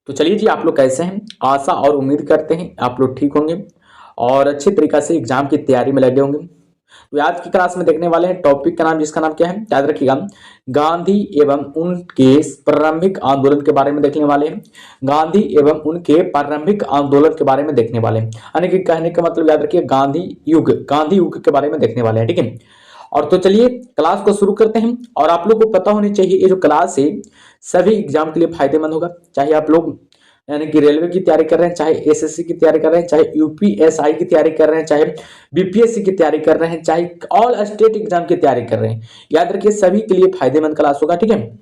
तो चलिए जी, आप लोग कैसे हैं? आशा और उम्मीद करते हैं आप लोग ठीक होंगे और अच्छी तरीक़ा से एग्ज़ाम की तैयारी में लगे होंगे। तो आज की क्लास में देखने वाले हैं टॉपिक का नाम, जिसका नाम क्या है, याद रखिएगा, गांधी एवं उनके प्रारंभिक आंदोलन के बारे में देखने वाले हैं। गांधी एवं उनके प्रारंभिक आंदोलन के बारे में देखने वाले हैं, यानी कि कहने का मतलब याद रखिए गांधी युग के बारे में देखने वाले हैं, ठीक है। और तो चलिए क्लास को शुरू करते हैं। और आप लोग को पता होनी चाहिए ये जो क्लास है सभी एग्जाम के लिए फायदेमंद होगा, चाहे आप लोग यानी कि रेलवे की तैयारी कर रहे हैं, चाहे एसएससी की तैयारी कर रहे हैं, चाहे यूपीएसआई की तैयारी कर रहे हैं, चाहे बीपीएससी की तैयारी कर रहे हैं, चाहे ऑल स्टेट एग्जाम की तैयारी कर रहे हैं। याद रखिए सभी के लिए फायदेमंद क्लास होगा, ठीक है।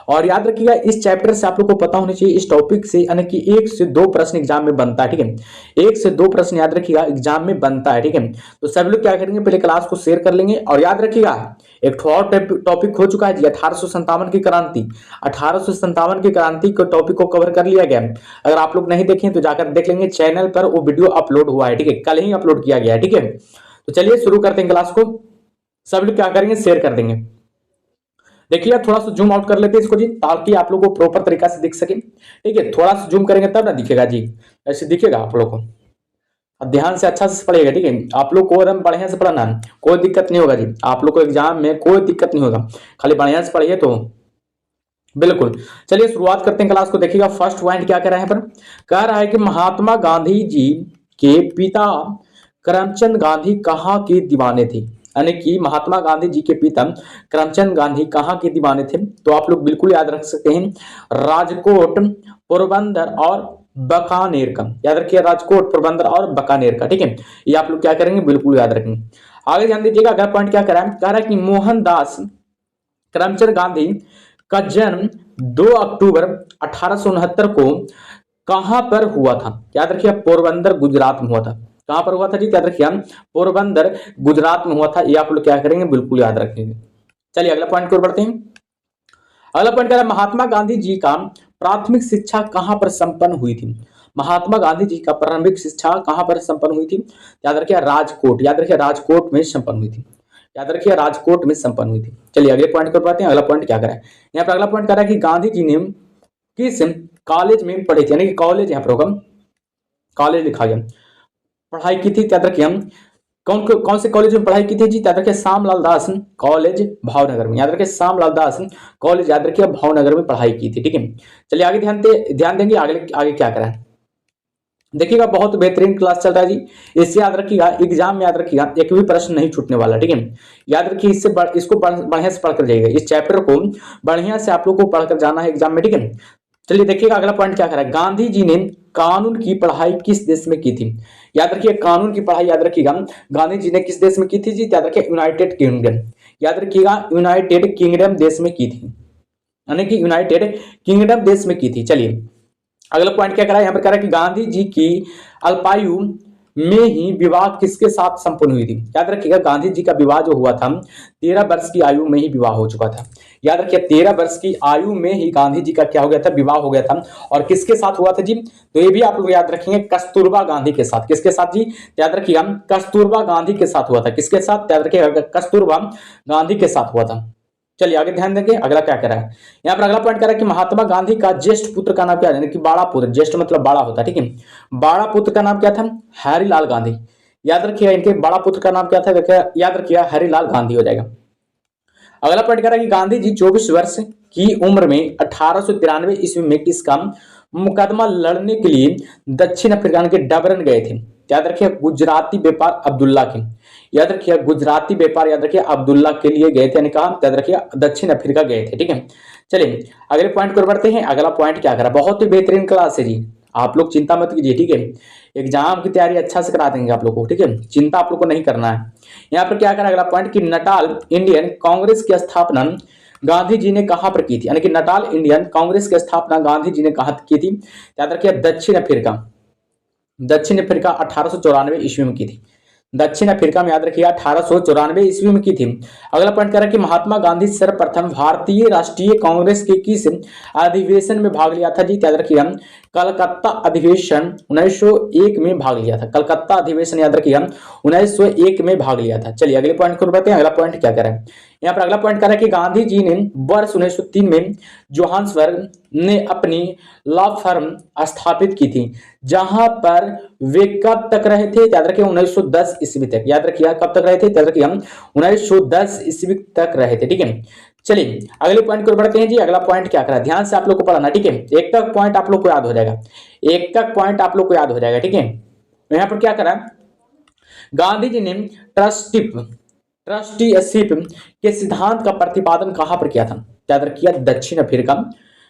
और याद रखिएगा इस चैप्टर से आप लोग को पता होना चाहिए, इस टॉपिक से यानी कि 1 से 2 प्रश्न एग्जाम में बनता है, ठीक है। 1 से 2 प्रश्न याद रखिएगा एग्जाम में बनता है, ठीक है। तो सब लोग क्या करेंगे, पहले क्लास को शेयर कर लेंगे। और याद रखिएगा एक और टॉपिक हो चुका है जी, 1857 की क्रांति। 1857 की क्रांति के टॉपिक को कवर कर लिया गया। अगर आप लोग नहीं देखें तो जाकर देख लेंगे, चैनल पर वो वीडियो अपलोड हुआ है, ठीक है, कल ही अपलोड किया गया है, ठीक है। तो चलिए शुरू करते हैं क्लास को। सब लोग क्या करेंगे, शेयर कर देंगे। देखिए थोड़ा सा जूम आउट कर लेते हैं इसको जी, ताकि आप लोगों को प्रॉपर तरीका से दिख सके, ठीक है। थोड़ा सा जूम करेंगे तब ना दिखेगा जी, ऐसे दिखेगा आप लोगों को। अब ध्यान से अच्छा से पढ़िएगा, ठीक है। आप लोग को एकदम बढ़िया से पढ़ना है, कोई दिक्कत नहीं होगा जी, आप लोग को एग्जाम में कोई दिक्कत नहीं होगा, खाली बढ़िया से पढ़िए तो बिल्कुल। चलिए शुरुआत करते हैं क्लास को। देखिएगा फर्स्ट पॉइंट क्या कह रहा है, पर कह रहा है कि महात्मा गांधी जी के पिता करमचंद गांधी कहाँ के दीवाने थे, यानी कि महात्मा गांधी जी के पिता करमचंद गांधी कहाँ के दीवाने थे। तो आप लोग बिल्कुल याद रख सकते हैं, राजकोट, पोरबंदर और बकानेर का। याद रखिए राजकोट, पोरबंदर और बकानेर का, ठीक है। ये आप लोग क्या करेंगे, बिल्कुल याद रखेंगे। आगे ध्यान दीजिएगा, अगला पॉइंट क्या कह रहा है कि मोहनदास करमचंद गांधी का जन्म 2 अक्टूबर 1869 को कहां पर हुआ था। याद रखिए पोरबंदर गुजरात में हुआ था। कहां पर हुआ था जी, याद रखिए पोरबंदर गुजरात में हुआ था। ये आप लोग क्या करेंगे, बिल्कुल याद रखेंगे। चलिए अगला पॉइंट की ओर बढ़ते हैं। अगला पॉइंट कह रहा है महात्मा गांधी जी का प्राथमिक शिक्षा कहां पर संपन्न हुई थी। महात्मा गांधी जी का प्रारंभिक शिक्षा कहां पर संपन्न हुई थी। याद रखिए राजकोट, याद रखिए राजकोट में संपन्न हुई थी। याद रखिए राजकोट में संपन्न हुई थी। चलिए अगले पॉइंट कर पाते हैं। अगला पॉइंट क्या करा है, यहाँ पर अगला पॉइंट करा है कि गांधी जी ने किस कॉलेज में पढ़ी थी, यानी कि कॉलेज यहाँ पर होगा, कॉलेज लिखा गया, पढ़ाई की थी। याद रखिए हम कौन से कॉलेज में पढ़ाई की थी जी, याद रखिए श्यामलाल दास कॉलेज भावनगर में। याद रखिए श्यामलाल दास कॉलेज, याद रखिए भावनगर में पढ़ाई की थी, ठीक है। चलिए आगे ध्यान देंगे आगे क्या करा है। देखिएगा बहुत बेहतरीन क्लास चल रहा है जी, इससे याद रखिएगा एग्जाम में याद रखिएगा एक भी प्रश्न नहीं छूटने वाला, ठीक है। याद रखिए इसको बढ़िया से पढ़कर जाइएगा, इस चैप्टर को बढ़िया से आप लोग को पढ़कर जाना है एग्जाम में, ठीक है। चलिए देखिएगा अगला पॉइंट क्या कर रहा है, गांधी जी ने कानून की पढ़ाई किस देश में की थी। याद रखिए कानून की पढ़ाई याद रखिएगा गांधी जी ने किस देश में की थी जी, याद रखिए यूनाइटेड किंगडम। याद रखिएगा यूनाइटेड किंगडम देश में की थी, यानी कि यूनाइटेड किंगडम देश में की थी। चलिए अगला पॉइंट क्या करा है, यहाँ पर कह रहा है कि गांधी जी की अल्पायु में ही विवाह किसके साथ संपन्न हुई थी। याद रखिएगा गांधी जी का विवाह जो हुआ था 13 वर्ष की आयु में ही विवाह हो चुका था। याद रखिए 13 वर्ष की आयु में ही गांधी जी का क्या हो गया था, विवाह हो गया था। और किसके साथ हुआ था जी, तो ये भी आप लोग याद रखेंगे, कस्तूरबा गांधी के साथ। किसके साथ जी, याद रखिएगा कस्तूरबा गांधी के साथ हुआ था। किसके साथ, याद रखिएगा कस्तूरबा गांधी के साथ हुआ था। चलिए आगे ध्यान देंगे अगला क्या कह रहा है, यहाँ पर अगला पॉइंट कह रहा है कि महात्मा गांधी का ज्येष्ठ पुत्र का नाम क्या है, यानी कि बड़ा पुत्र, ज्येष्ठ मतलब बड़ा होता है, ठीक है। बड़ा पुत्र का नाम क्या था, हरिलाल गांधी। याद रखिएगा इनके बड़ा पुत्र का नाम क्या था, याद रखिएगा हरिलाल गांधी हो जाएगा। अगला पॉइंट कह रहा है कि गांधी जी 24 वर्ष की उम्र में 1893 ईस्वी में किसका मुकदमा लड़ने के लिए दक्षिण अफ्रीका के डबरन गए थे। याद रखिए गुजराती व्यापार अब्दुल्ला के, याद रखिए गुजराती व्यापार, याद रखिए अब्दुल्ला के लिए गए थे, यानी कहा, याद रखिए दक्षिण अफ्रीका गए थे, ठीक है। चलिए अगले पॉइंट को बढ़ते हैं। अगला पॉइंट क्या करा, बहुत ही बेहतरीन क्लास है जी, आप लोग चिंता मत कीजिए, ठीक है। एग्जाम की तैयारी अच्छा से करा देंगे आप लोग को, ठीक है, चिंता आप लोग को नहीं करना है। यहाँ पर क्या करा अगला पॉइंट कि नटाल इंडियन कांग्रेस की स्थापना गांधी जी ने कहां पर की थी, यानी कि नटाल इंडियन कांग्रेस की स्थापना गांधी जी ने कहां की थी। याद रखिए दक्षिण अफ्रीका 1894 ईस्वी में की थी। दक्षिण अफ्रीका में याद रखिए 1894 ईस्वी में की थी। अगला पॉइंट कह रहा है कि महात्मा गांधी सर्वप्रथम भारतीय राष्ट्रीय कांग्रेस के किस अधिवेशन में भाग लिया था जी। याद रखिए कलकत्ता अधिवेशन 1901 में भाग लिया था। कलकत्ता अधिवेशन याद रखिए 1901 में भाग लिया था। चलिए अगले पॉइंट को बढ़ते हैं। अगला पॉइंट क्या कह रहा है, यहाँ पर अगला पॉइंट कर रहा है कि गांधी जी ने वर्ष 1903 में जोहान्सबर्ग ने अपनी लॉ फर्म स्थापित की थी, जहां पर वे कब तक रहे थे, याद रखिए 1910 ईस्वी तक। याद रखिए कब तक रहे थे, याद रखिए हम 1910 ईस्वी तक रहे थे। ठीक है, चलिए अगले पॉइंट को बढ़ते हैं जी। अगला पॉइंट क्या करा, ध्यान से आप लोग को पढ़ना। ठीक है, एक तक पॉइंट आप लोग को याद हो जाएगा, एक तक पॉइंट आप लोग को याद हो जाएगा। ठीक है, यहाँ पर क्या करा, गांधी जी ने ट्रस्टीशिप के सिद्धांत का प्रतिपादन कहां पर किया था, याद रखिए दक्षिण अफ्रीका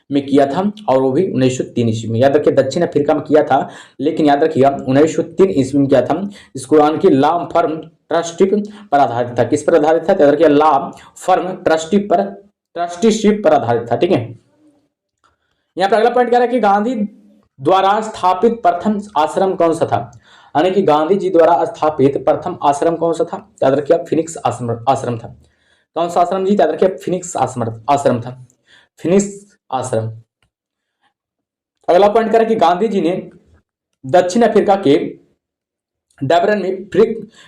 में किया था, और वो भी 1903 ईस्वी में। याद रखिए दक्षिण अफ्रीका में किया था, लेकिन याद रखिएगा 1903 ईस्वी में किया था। इस कुरान की लॉ फर्म ट्रस्टीशिप पर आधारित था। किस पर आधारित था, याद रखिए लॉ फर्म ट्रस्टीशिप पर आधारित था। ठीक है, यहाँ पर अगला पॉइंट क्या है कि गांधी द्वारा स्थापित प्रथम आश्रम कौन सा था, यानी कि गांधी जी द्वारा स्थापित प्रथम आश्रम कौन सा था, याद रखिए फिनिक्स आश्रम था। कौन सा आश्रम जी, याद रखिए फिनिक्स आश्रम था, फिनिक्स आश्रम। अगला पॉइंट करें कि गांधी जी ने दक्षिण अफ्रीका के डबरन में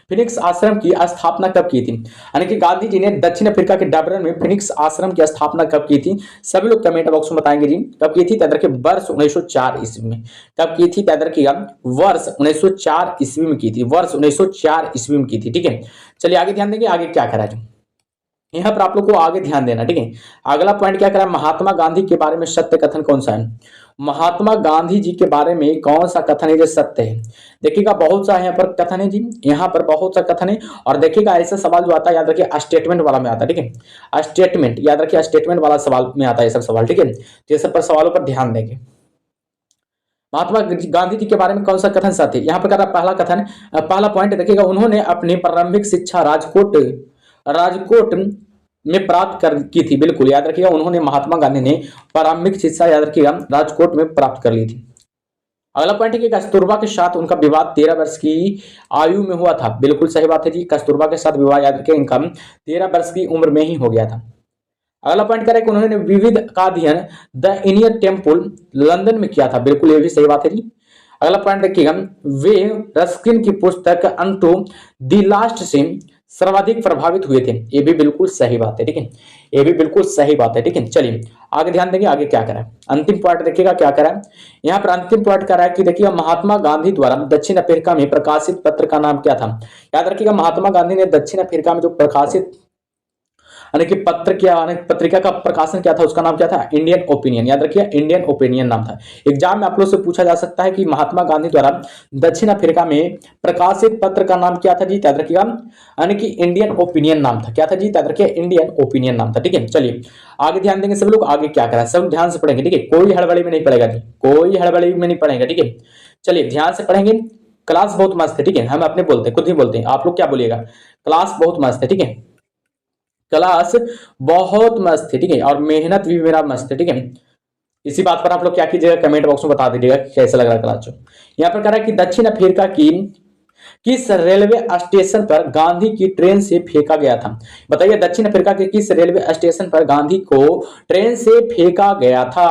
फिनिक्स आश्रम की स्थापना कब की थी, यानी कि गांधी जी ने दक्षिण अफ्रीका के डबरन में फिनिक्स आश्रम की स्थापना कब की थी। सभी लोग कमेंट बॉक्स में बताएंगे जी कब की थी, याद रखिए वर्ष 1904 ईस्वी में। कब की थी, याद रखिएगा वर्ष 1904 ईस्वी में की थी, वर्ष 1904 ईस्वी में की थी। ठीक है, चलिए आगे ध्यान देंगे, आगे क्या करा जाए यहाँ पर आप लोग को आगे ध्यान देना। ठीक है, अगला पॉइंट क्या करा, महात्मा गांधी के बारे में सत्य कथन कौन सा है, महात्मा गांधी जी के बारे में कौन सा कथन है जो सत्य है। देखिएगा बहुत सा यहाँ पर कथन है जी, यहाँ पर बहुत सा कथन है। और देखिएगा ऐसा सवाल जो आता है, याद रखिए स्टेटमेंट वाला में आता है। ठीक है, स्टेटमेंट, याद रखिए स्टेटमेंट वाला सवाल में आता है ये सब सवाल। ठीक है, ये सब पर सवालों पर ध्यान देंगे। महात्मा गांधी जी के बारे में कौन सा कथन सत्य है, यहाँ पर करा पहला कथन, पहला पॉइंट देखिएगा, उन्होंने अपनी प्रारंभिक शिक्षा राजकोट में प्राप्त की थी। बिल्कुल याद रखिएगा, उन्होंने महात्मा गांधी ने प्रारंभिक शिक्षा याद रखिएगा राजकोट में प्राप्त कर ली थी। अगला पॉइंट है कि कस्तूरबा के साथ उनका विवाह 13 वर्ष की आयु में हुआ था। बिल्कुल सही बात है जी, कस्तूरबा के साथ विवाह याद रखिए इनका 13 वर्ष की उम्र में ही हो गया था। अगला पॉइंट करें कि उन्होंने विविध का अध्ययन द इंडियन टेम्पल लंदन में किया था। बिल्कुल ये भी सही बात है जी। अगला पॉइंट देखिएगा, वे रस्किन की पुस्तक अनटू द लास्ट से सर्वाधिक प्रभावित हुए थे। ये भी बिल्कुल सही बात है। ठीक है, ये भी बिल्कुल सही बात है। ठीक है, चलिए आगे ध्यान देंगे, आगे क्या करा है, अंतिम पॉइंट देखिएगा क्या करा है। यहाँ पर अंतिम पॉइंट करा है कि देखिएगा महात्मा गांधी द्वारा दक्षिण अफ्रीका में प्रकाशित पत्र का नाम क्या था। याद रखिएगा महात्मा गांधी ने दक्षिण अफ्रीका में जो प्रकाशित यानी कि पत्र क्या, पत्रिका का प्रकाशन क्या था, उसका नाम क्या था, इंडियन ओपिनियन। याद रखिए इंडियन ओपिनियन नाम था। एग्जाम में आप लोग से पूछा जा सकता है कि महात्मा गांधी द्वारा दक्षिण अफ्रीका में प्रकाशित पत्र का नाम क्या था जी, याद रखिएगा यानी कि इंडियन ओपिनियन नाम था। क्या था जी, याद रखिए इंडियन ओपिनियन नाम था। ठीक है, चलिए आगे ध्यान देंगे सब लोग, आगे क्या करा सब ध्यान से पढ़ेंगे। ठीक है, कोई हड़बड़ी में नहीं पड़ेगा जी, कोई हड़बड़ी में नहीं पढ़ेगा। ठीक है, चलिए ध्यान से पढ़ेंगे। क्लास बहुत मस्त है। ठीक है, हम अपने बोलते हैं, खुद ही बोलते हैं, आप लोग क्या बोलिएगा, क्लास बहुत मस्त है। ठीक है, क्लास बहुत मस्त है। ठीक है, और मेहनत भी मेरा मस्त है। ठीक है, इसी बात पर आप लोग क्या कीजिएगा, कमेंट बॉक्स में बता दीजिएगा कैसा लग रहा है क्लास। जो यहाँ पर कह रहा है कि दक्षिण अफ्रीका की किस रेलवे स्टेशन पर गांधी की ट्रेन से फेंका गया था। बताइए दक्षिण अफ्रीका के किस रेलवे स्टेशन पर गांधी को ट्रेन से फेंका गया था।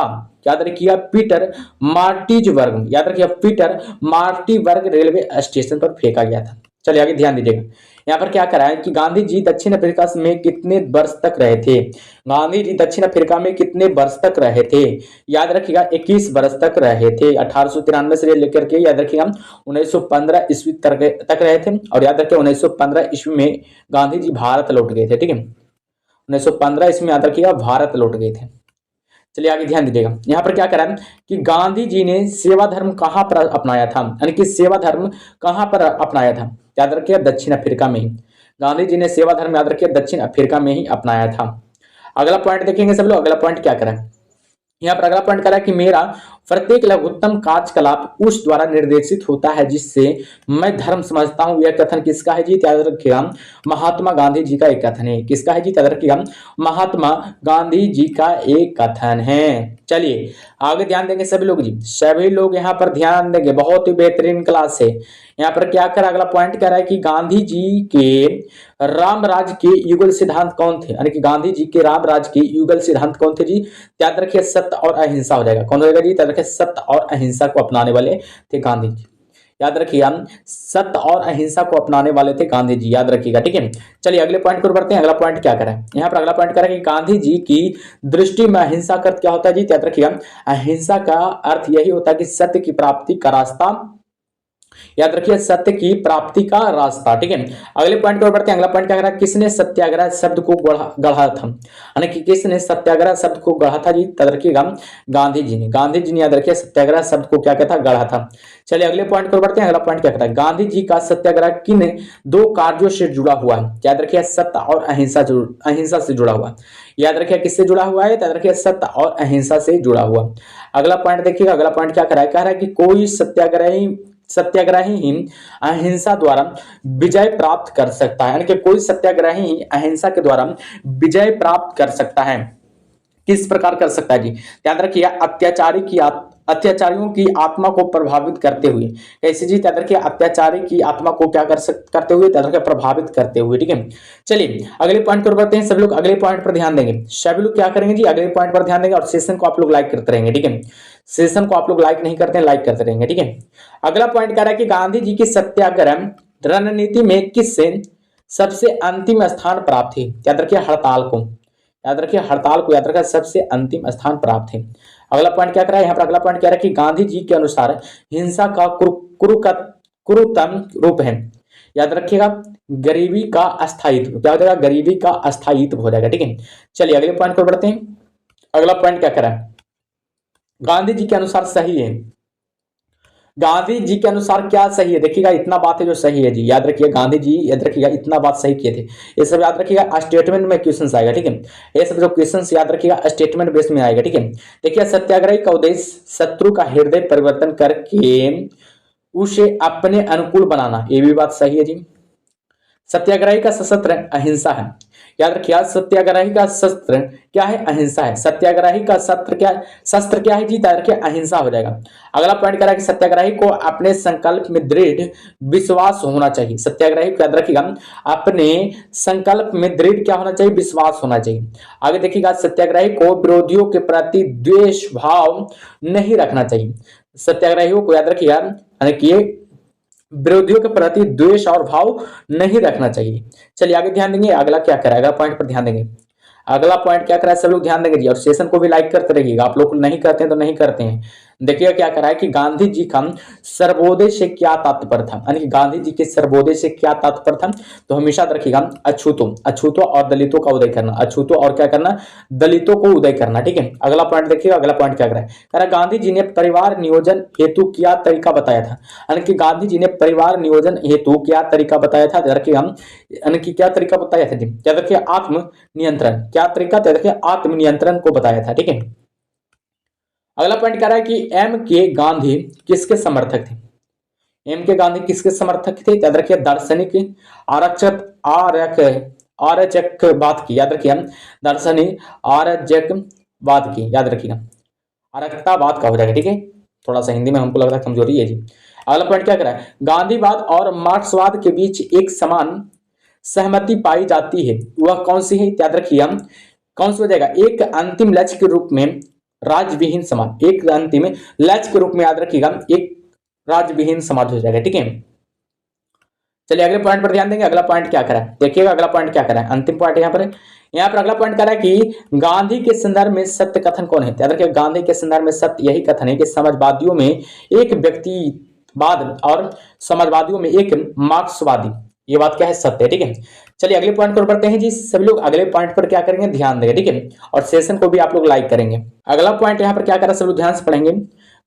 याद रखिएगा पीटर मार्टिजबर्ग, याद रखिए पीटर मार्टिजबर्ग रेलवे स्टेशन पर फेंका गया था। चलिए आगे ध्यान दीजिएगा, यहाँ पर क्या करा है कि गांधी जी दक्षिण अफ्रीका में कितने वर्ष तक रहे थे। गांधी जी दक्षिण अफ्रीका में कितने वर्ष तक रहे थे, याद रखिएगा 21 वर्ष तक रहे थे। 1893 से लेकर के याद रखिएगा 1915 ईस्वी तक रहे थे। और याद रखिए 1915 ईस्वी में गांधी जी भारत लौट गए थे। ठीक है, 1915 ईस्वी में याद रखिएगा भारत लौट गए थे। चलिए आगे ध्यान दीजिएगा, यहाँ पर क्या करा कि गांधी जी ने सेवा धर्म कहां पर अपनाया था, यानी कि सेवा धर्म कहां पर अपनाया था। याद रखिए दक्षिण अफ्रीका में ही गांधी जी ने सेवा धर्म याद रखिए दक्षिण अफ्रीका में ही अपनाया था। अगला पॉइंट देखेंगे सब लोग, अगला पॉइंट क्या करा, यहाँ पर अगला पॉइंट करा कि मेरा प्रत्येक लघुत्तम कार्यकलाप उस द्वारा निर्देशित होता है जिससे मैं धर्म समझता हूं। यह कथन किसका है जी, याद रखिएगा महात्मा गांधी जी का एक कथन है। किसका है जी, याद रखिएगा महात्मा गांधी जी का एक कथन है। चलिए आगे ध्यान देंगे सभी लोग जी, सभी लोग यहाँ पर ध्यान देंगे, बहुत ही बेहतरीन क्लास है। यहाँ पर क्या करा, अगला पॉइंट कह रहा है कि गांधी जी के राम राज के युगल सिद्धांत कौन थे, यानी कि गांधी जी के राम राज के युगल सिद्धांत कौन थे जी, याद रखिए सत्य और अहिंसा हो जाएगा। कौन हो जाएगा जी, याद रखिए सत्य और अहिंसा को अपनाने वाले थे गांधी जी। याद रखिएगा, सत्य और अहिंसा को अपनाने वाले थे गांधी जी, याद रखिएगा। ठीक है, चलिए अगले पॉइंट पर बढ़ते हैं। अगला पॉइंट क्या करें, यहाँ पर अगला पॉइंट करें कि गांधी जी की दृष्टि में अहिंसा का अर्थ क्या होता है जी, याद रखिएगा, अहिंसा का अर्थ यही होता है कि सत्य की प्राप्ति का रास्ता, याद रखिए, सत्य की प्राप्ति का रास्ता। ठीक है, अगले पॉइंट पर बढ़ते हैं। अगला पॉइंट क्या कह रहा है, किसने सत्याग्रह शब्द को गढ़ा था, यानी कि किसने सत्याग्रह शब्द को गढ़ा था जी, याद रखिएगा, गांधी जी ने। गांधी जी ने, याद रखिए, सत्याग्रह शब्द को क्या कहता, गढ़ा था। चलिए अगले पॉइंट पर बढ़ते हैं। अगला पॉइंट क्या कहता है, गांधी जी का सत्याग्रह किन दो कार्यों से जुड़ा हुआ है, याद रखिए, सत्य और अहिंसा से जुड़ा हुआ, याद रखिए, किससे जुड़ा हुआ है, याद रखिए, सत्य और अहिंसा से जुड़ा हुआ। अगला पॉइंट देखिएगा, अगला पॉइंट क्या कह रहा है कि कोई सत्याग्रही ही अहिंसा द्वारा विजय प्राप्त कर सकता है, यानी कि कोई सत्याग्रही ही अहिंसा के द्वारा विजय प्राप्त कर सकता है। किस प्रकार कर सकता है जी, याद रखिए, अत्याचारियों की आत्मा को प्रभावित करते हुए। कैसे जी, याद रखिए, अत्याचारी की आत्मा को क्या करते हुए, याद रखिए, प्रभावित करते हुए। ठीक है, चलिए अगले पॉइंट पर बढ़ते हैं। सभी लोग अगले पॉइंट पर ध्यान देंगे, सभी लोग क्या करेंगे जी, अगले पॉइंट पर ध्यान देंगे और सेशन को आप लोग लाइक करते रहेंगे। ठीक है, सेशन को आप लोग लाइक नहीं करते हैं, लाइक करते रहेंगे। ठीक है, अगला पॉइंट कह रहा है कि गांधी जी की सत्याग्रह रणनीति में किससे सबसे अंतिम स्थान प्राप्त है, याद रखिए, हड़ताल को, याद रखिए, हड़ताल को, याद रखिए, सबसे अंतिम स्थान प्राप्त है। अगला पॉइंट क्या कर रहा है, यहाँ पर अगला पॉइंट क्या है कि गांधी जी के अनुसार हिंसा का क्रूरतम रूप है, याद रखिएगा, गरीबी का अस्थायित्व, क्या हो जाएगा, गरीबी का अस्थायित्व हो जाएगा। ठीक है, चलिए अगले पॉइंट पर बढ़ते हैं। अगला पॉइंट क्या कर रहा है, गांधी जी के अनुसार सही है, गांधी जी के अनुसार क्या सही है, देखिएगा, इतना बात है जो सही है जी, याद रखिए, गांधी जी, याद रखिएगा, इतना बात सही किए थे। ये सब याद रखिएगा, स्टेटमेंट में क्वेश्चन आएगा। ठीक है, ये सब जो क्वेश्चन याद रखिएगा स्टेटमेंट बेस में आएगा। ठीक है, देखिए, सत्याग्रही का उद्देश्य शत्रु का हृदय परिवर्तन करके उसे अपने अनुकूल बनाना, ये भी बात सही है जी। सत्याग्रही का सशस्त्र अहिंसा है, याद रखिए, सत्याग्रही का शस्त्र क्या है, अहिंसा है। सत्याग्रही का शस्त्र क्या है जी, याद रखिए, अहिंसा हो जाएगा। अगला पॉइंट कह रहा है कि सत्याग्रही को अपने संकल्प में दृढ़ विश्वास होना चाहिए। सत्याग्रही को, याद रखिएगा, अपने संकल्प में दृढ़ क्या होना चाहिए, विश्वास होना चाहिए। आगे देखिएगा, सत्याग्रही को विरोधियों के प्रति द्वेष भाव नहीं रखना चाहिए। सत्याग्रहियों को, याद रखिएगा, यानी कि विरोधियों के प्रति द्वेष और भाव नहीं रखना चाहिए। चलिए आगे ध्यान देंगे, अगला क्या करेगा, अगला पॉइंट पर ध्यान देंगे। अगला पॉइंट क्या करा है, सब लोग ध्यान देंगे जी, और सेशन को भी लाइक करते रहिएगा। आप लोग नहीं करते हैं तो नहीं करते हैं। देखिए क्या करा है कि गांधी जी का सर्वोदय से क्या तात्पर्य था, यानी कि गांधी जी के सर्वोदय से क्या तात्पर्य था, तो हमेशा रखिएगा, अछूतों और दलितों का उदय करना, अछूतों और क्या करना, दलितों को उदय करना। ठीक है, अगला पॉइंट देखिएगा, अगला पॉइंट क्या करा है, कह रहा गांधी जी ने परिवार नियोजन हेतु क्या तरीका बताया था, यानी कि गांधी जी ने परिवार नियोजन हेतु क्या तरीका बताया था, रखिए हम, यानी कि क्या तरीका बताया था जी, याद रखिए, आत्म नियंत्रण, क्या तरीका, याद रखिए, आत्म नियंत्रण को बताया था। ठीक है, अगला पॉइंट कह रहा है कि एम के गांधी किसके समर्थक थे, एम के गांधी किसके समर्थक थे, याद रखिए, दार्शनिक आरक्षकवाद की, याद रखिए, दार्शनिक आरक्षकवाद की, याद रखिएगा, आरक्षतावाद का हो जाएगा। ठीक है, थोड़ा सा हिंदी में हमको लग रहा है कमजोरी है जी। अगला पॉइंट क्या कह रहा है, गांधीवाद और मार्क्सवाद के बीच एक समान सहमति पाई जाती है, वह कौन सी है, याद रखिए, कौन सी हो जाएगा, एक अंतिम लक्ष्य के रूप में राज्यविहीन समाज, एक अंतिम लक्ष्य के रूप में, याद रखिएगा, एक राज्यविहीन समाज हो जाएगा। ठीक है, चलिए अगले पॉइंट पर ध्यान देंगे। अगला पॉइंट क्या करा है, देखिएगा, अगला पॉइंट क्या करा है, अंतिम पॉइंट यहाँ पर अगला पॉइंट करा है कि गांधी के संदर्भ में सत्य कथन कौन है, याद रखिए, गांधी के संदर्भ में सत्य यही कथन है कि समाजवादियों में एक व्यक्तिवाद और समाजवादियों में एक मार्क्सवादी, ये बात क्या है, सत्य है। ठीक है, चलिए अगले पॉइंट पर बढ़ते हैं जी। सभी लोग अगले पॉइंट पर क्या करेंगे, ध्यान देंगे। ठीक है, और सेशन को भी आप लोग लाइक करेंगे। अगला पॉइंट यहाँ पर क्या करा, सब लोग ध्यान से पढ़ेंगे।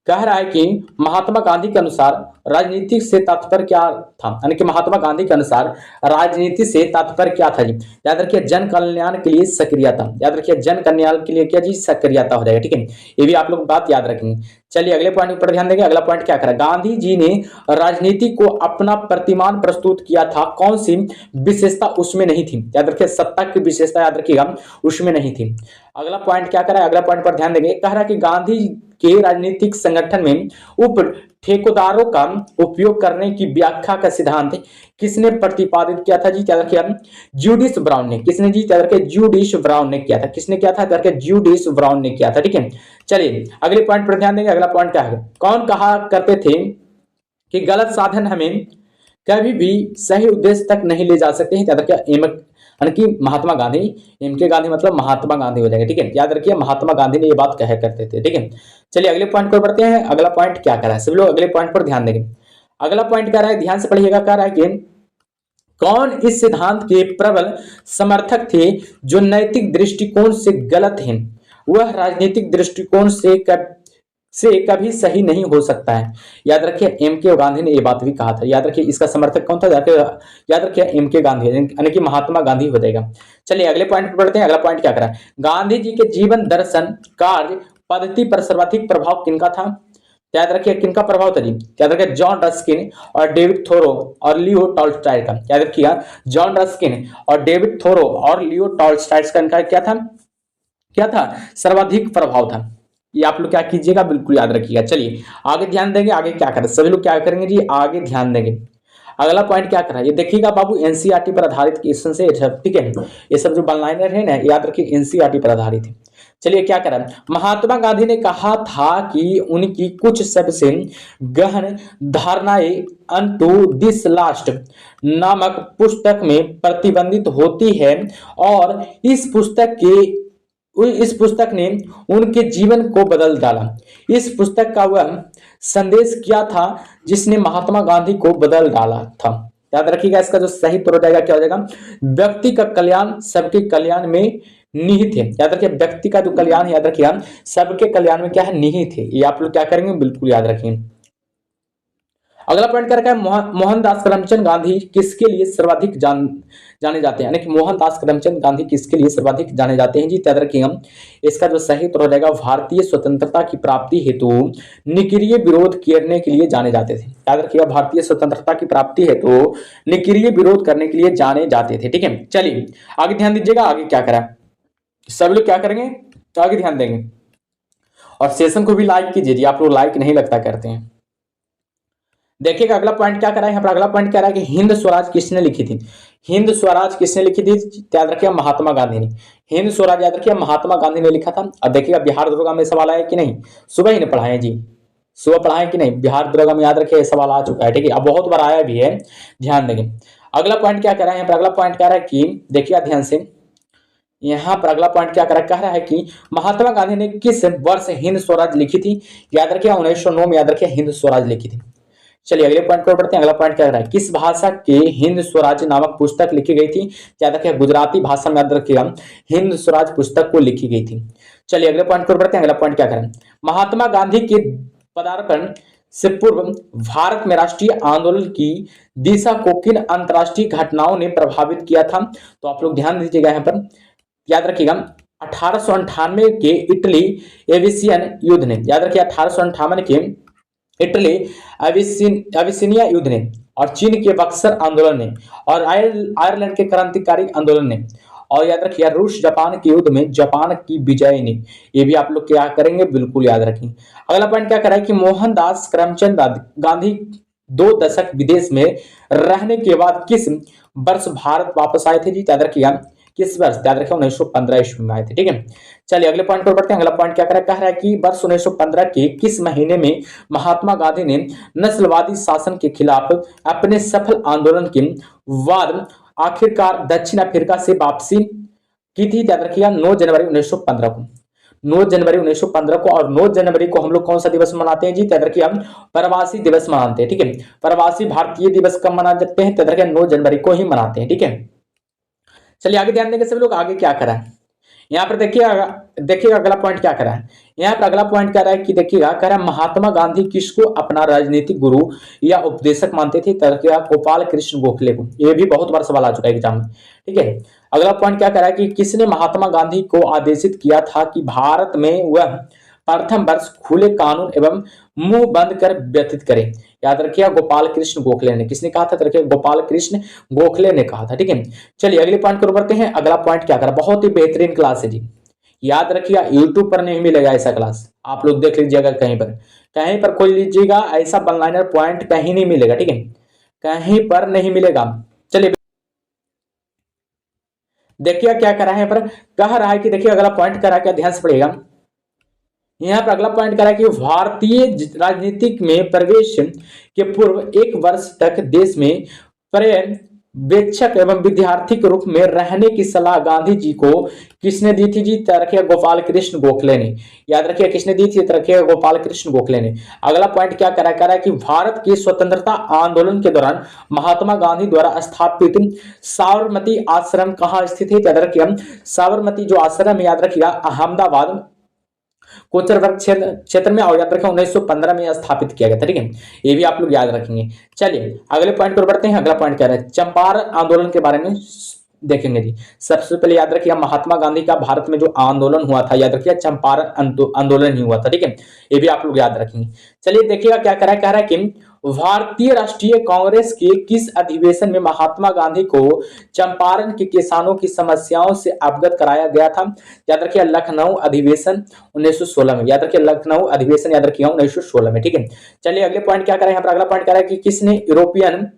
कह रहा है कि महात्मा गांधी के अनुसार राजनीति से तात्पर्य क्या था, यानी कि महात्मा गांधी के अनुसार राजनीति से तात्पर्य क्या था जी, याद रखिए, जन कल्याण के लिए सक्रियता, याद रखिए, जन कल्याण के लिए क्या जी, सक्रियता हो जाएगा। ठीक है, ये भी आप लोग बात याद रखेंगे। चलिए अगले पॉइंट पर ध्यान देंगे। अगला पॉइंट क्या करा, गांधी जी ने राजनीति को अपना प्रतिमान प्रस्तुत किया था, कौन सी विशेषता उसमें नहीं थी, याद रखिए, सत्ता की विशेषता, याद रखिएगा, उसमें नहीं थी। अगला पॉइंट क्या करा, अगला पॉइंट पर ध्यान देंगे। कह रहा है कि गांधी के राजनीतिक संगठन में उप ठेकेदारों का उपयोग करने की व्याख्या का सिद्धांत किसने प्रतिपादित किया था जी, याद रखिए, ज्यूडिस ब्राउन ने, किसने जी, याद रखिए, ज्यूडिस ब्राउन ने किया था, किसने किया था, याद रखिए, ज्यूडिस ब्राउन ने किया था। ठीक है, चलिए अगले पॉइंट पर ध्यान देंगे। अगला पॉइंट क्या है, कौन कहा करते थे कि गलत साधन हमें कभी भी सही उद्देश्य तक नहीं ले जा सकते हैं। याद रखिए एम, यानी कि महात्मा गांधी, एम के गांधी मतलब महात्मा गांधी हो जाएगा, ठीक है। याद रखिए महात्मा गांधी ने ये बात कहा करते थे, ठीक है। चलिए अगले पॉइंट को बढ़ते हैं। अगला पॉइंट क्या कह रहा है, सभी लोग अगले पॉइंट पर ध्यान देंगे। अगला पॉइंट कह रहा है, ध्यान से पढ़िएगा, कह रहा है कि कौन इस सिद्धांत के प्रबल समर्थक थे जो नैतिक दृष्टिकोण से गलत हैं, वह राजनीतिक दृष्टिकोण से कभी सही नहीं हो सकता है। याद रखिए एम के गांधी ने यह बात भी कहा था। याद रखिए इसका समर्थक कौन था, याद रखिए एम के गांधी, यानी कि महात्मा गांधी हो जाएगा। चलिए अगले पॉइंट पर बढ़ते हैं। अगला पॉइंट क्या करा, गांधी जी के जीवन दर्शन कार्य पद्धति पर सर्वाधिक प्रभाव किनका था। याद रखिए किनका प्रभाव था जी, याद रखिए जॉन रस्किन और डेविड थोरो और लियो टॉल्स्टॉय का। याद रखिएगा जॉन रस्किन और डेविड थोरो और लियो टॉल्स्टॉय का इनका क्या था सर्वाधिक प्रभाव था। ये आप लोग क्या कीजिएगा, बिल्कुल याद रखिएगा। चलिए आगे ध्यान देंगे, आगे क्या करें, सभी लोग क्या करेंगे जी, आगे ध्यान देंगे। अगला पॉइंट क्या कर रहा है, ये देखिएगा बाबू एनसीईआरटी पर आधारित क्वेश्चन से, ठीक है। ये सब जो वन लाइनर है ना, याद रखिए एनसीईआरटी पर आधारित है। चलिए क्या करा, महात्मा गांधी ने कहा था कि उनकी कुछ सबसे गहन धारणाएं अनटू दिस लास्ट नामक पुस्तक में प्रतिबंधित होती है, और इस पुस्तक ने उनके जीवन को बदल डाला। इस पुस्तक का वह संदेश क्या था जिसने महात्मा गांधी को बदल डाला था। याद रखिएगा इसका जो सही उत्तर हो जाएगा क्या हो जाएगा, व्यक्ति का कल्याण सबके कल्याण में निहित है। याद रखिए व्यक्ति का जो कल्याण है, याद रखिए सबके कल्याण में क्या है, निहित है। ये आप लोग क्या करेंगे, बिल्कुल याद रखिए। अगला पॉइंट क्या रखा है, मोहनदास करमचंद गांधी किसके लिए सर्वाधिक जाने जाते हैं, यानी कि मोहनदास करमचंद गांधी किसके लिए सर्वाधिक जाने जाते हैं जी। याद रखिए हम इसका जो सही उत्तर हो जाएगा, भारतीय स्वतंत्रता की प्राप्ति हेतु निष्क्रिय विरोध करने के लिए जाने जाते थे। याद रखिएगा भारतीय स्वतंत्रता की प्राप्ति हेतु निष्क्रिय विरोध करने के लिए जाने जाते थे, ठीक है। चलिए आगे ध्यान दीजिएगा, आगे क्या करा, सब लोग क्या करेंगे, तो आगे ध्यान देंगे और सेशन को भी लाइक कीजिए, आप लोग लाइक नहीं लगता करते हैं। देखिएगा अगला पॉइंट क्या करा है यहाँ पर, अगला पॉइंट क्या रहा है कि हिंद स्वराज किसने लिखी थी। हिंद स्वराज किसने लिखी थी, याद रखिए महात्मा गांधी ने। हिंद स्वराज याद रखिए महात्मा गांधी ने लिखा था। अब देखिएगा बिहार दरोगा में सवाल आया कि नहीं, सुबह ही ने पढ़ाए जी, सुबह पढ़ाए कि नहीं, बिहार दरोगा में याद रखिए सवाल आ चुका है, ठीक है। अब बहुत बार आया भी है, ध्यान देंगे। अगला पॉइंट क्या कह रहा है यहाँ पर, अगला पॉइंट कह रहा है कि देखिए ध्यान से, यहाँ पर अगला पॉइंट क्या कह रहा है कि महात्मा गांधी ने किस वर्ष हिंद स्वराज लिखी थी। याद रखिए 1909 में याद रखिए हिंद स्वराज लिखी थी। चलिए अगले पॉइंट पर बढ़ते हैं। अगला पॉइंट क्या कह रहा है, किस भाषा के हिंद स्वराज नामक पुस्तक लिखी गई थी। याद रखिए गुजराती भाषा में याद रखिएगा हिंद स्वराज पुस्तक को लिखी गई थी। चलिए अगले पॉइंट पर बढ़ते हैं। अगला पॉइंट क्या कह रहा है, महात्मा गांधी के पदार्पण से पूर्व भारत में राष्ट्रीय आंदोलन की दिशा को किन अंतरराष्ट्रीय घटनाओं ने प्रभावित किया था। तो आप लोग ध्यान दीजिएगा यहाँ पर, याद रखिएगा 1898 के इटली एविसियन युद्ध ने, याद रखिए 1858 के इटली अविसिनिया युद्ध ने, और चीन के बक्सर आंदोलन ने, और आयरलैंड के क्रांतिकारी आंदोलन ने, और याद रखिए रूस जापान के युद्ध में जापान की विजय ने। ये भी आप लोग क्या करेंगे, बिल्कुल याद रखें। अगला पॉइंट क्या कर रहा है कि मोहनदास करमचंद गांधी 2 दशक विदेश में रहने के बाद किस वर्ष भारत वापस आए थे जी। याद रखिएगा किस वर्ष, याद रखिए 1915 ईस्वी में आए थे, ठीक है। चलिए अगले पॉइंट पर बढ़ते हैं। अगला पॉइंट क्या कह रहा है कि वर्ष 1915 के किस महीने में महात्मा गांधी ने नस्लवादी शासन के खिलाफ अपने सफल आंदोलन के बाद आखिरकार दक्षिण अफ्रीका से वापसी की थी। याद रखिएगा 9 जनवरी 1915 को, 9 जनवरी 1915 को। और 9 जनवरी को हम लोग कौन सा दिवस मनाते हैं जी, याद रखिए हम प्रवासी दिवस मनाते हैं, ठीक है। प्रवासी भारतीय दिवस कब मना जाते हैं, याद रखिए 9 जनवरी को ही मनाते हैं, ठीक है। चलिए आगे ध्यान देंगे सभी लोग, आगे क्या करा है यहाँ पर देखिएगा अगला पॉइंट क्या करा है यहाँ पर, अगला पॉइंट कह रहा है कि देखिएगा कह रहा है महात्मा गांधी किसको अपना राजनीतिक गुरु या उपदेशक मानते थे। गोपाल कृष्ण गोखले को। ये भी बहुत बार सवाल आ चुका है एग्जाम में, ठीक है। अगला पॉइंट क्या कह रहा है कि किसने महात्मा गांधी को आदेशित किया था कि भारत में वह प्रथम वर्ष खुले कानून एवं मुंह बंद कर व्यतीत करे। याद रखिए गोपाल कृष्ण गोखले ने, किसने कहा था, रखिए गोपाल कृष्ण गोखले ने कहा था, ठीक है। चलिए अगले पॉइंट को बढ़ते हैं। अगला पॉइंट क्या करा, बहुत ही बेहतरीन क्लास है जी, याद रखिए यूट्यूब पर नहीं मिलेगा ऐसा क्लास, आप लोग देख लीजिएगा कहीं पर खोज लीजिएगा, ऐसा वन लाइनर पॉइंट कहीं नहीं मिलेगा, ठीक है, कहीं पर नहीं मिलेगा। चलिए देखिए क्या कह रहा है पर, कह रहा है कि देखिए अगला पॉइंट कह रहा है क्या, ध्यान से पढ़िएगा। यहाँ पर अगला पॉइंट करा कि भारतीय राजनीतिक में प्रवेश के पूर्व 1 वर्ष तक देश में पर्यवेक्षक एवं विद्यार्थी के रूप में रहने की सलाह गांधी जी को किसने दी थी जी? तो रखिए गोपाल कृष्ण गोखले ने। याद रखिए किसने दी थी? तो रखिए गोपाल कृष्ण गोखले ने। अगला पॉइंट क्या करा कि भारत के स्वतंत्रता आंदोलन के दौरान महात्मा गांधी द्वारा स्थापित साबरमती आश्रम कहाँ स्थित है? याद रखिए साबरमती जो आश्रम है, याद रखिएगा अहमदाबाद कोचरबर्ग क्षेत्र में, और याद रखें 1915 में स्थापित किया गया था। ठीक है, ये भी आप लोग याद रखेंगे। चलिए अगले पॉइंट पर बढ़ते हैं। अगला पॉइंट क्या है? चंपारण आंदोलन के बारे में देखेंगे जी। सबसे पहले याद रखिए महात्मा गांधी का भारत में जो आंदोलन हुआ था, याद रखिए चंपारण आंदोलन ही हुआ था। ठीक है, ये भी आप लोग याद रखेंगे। चलिए देखिएगा क्या कह रहा है कि भारतीय राष्ट्रीय कांग्रेस के किस अधिवेशन में महात्मा गांधी को चंपारण के किसानों की समस्याओं से अवगत कराया गया था? याद रखिए लखनऊ अधिवेशन 1916 में। याद रखिए लखनऊ अधिवेशन याद रखिए 1916 में। ठीक है, चलिए अगले पॉइंट क्या करें? यहाँ पर अगला पॉइंट कह रहा है कि किसने यूरोपियन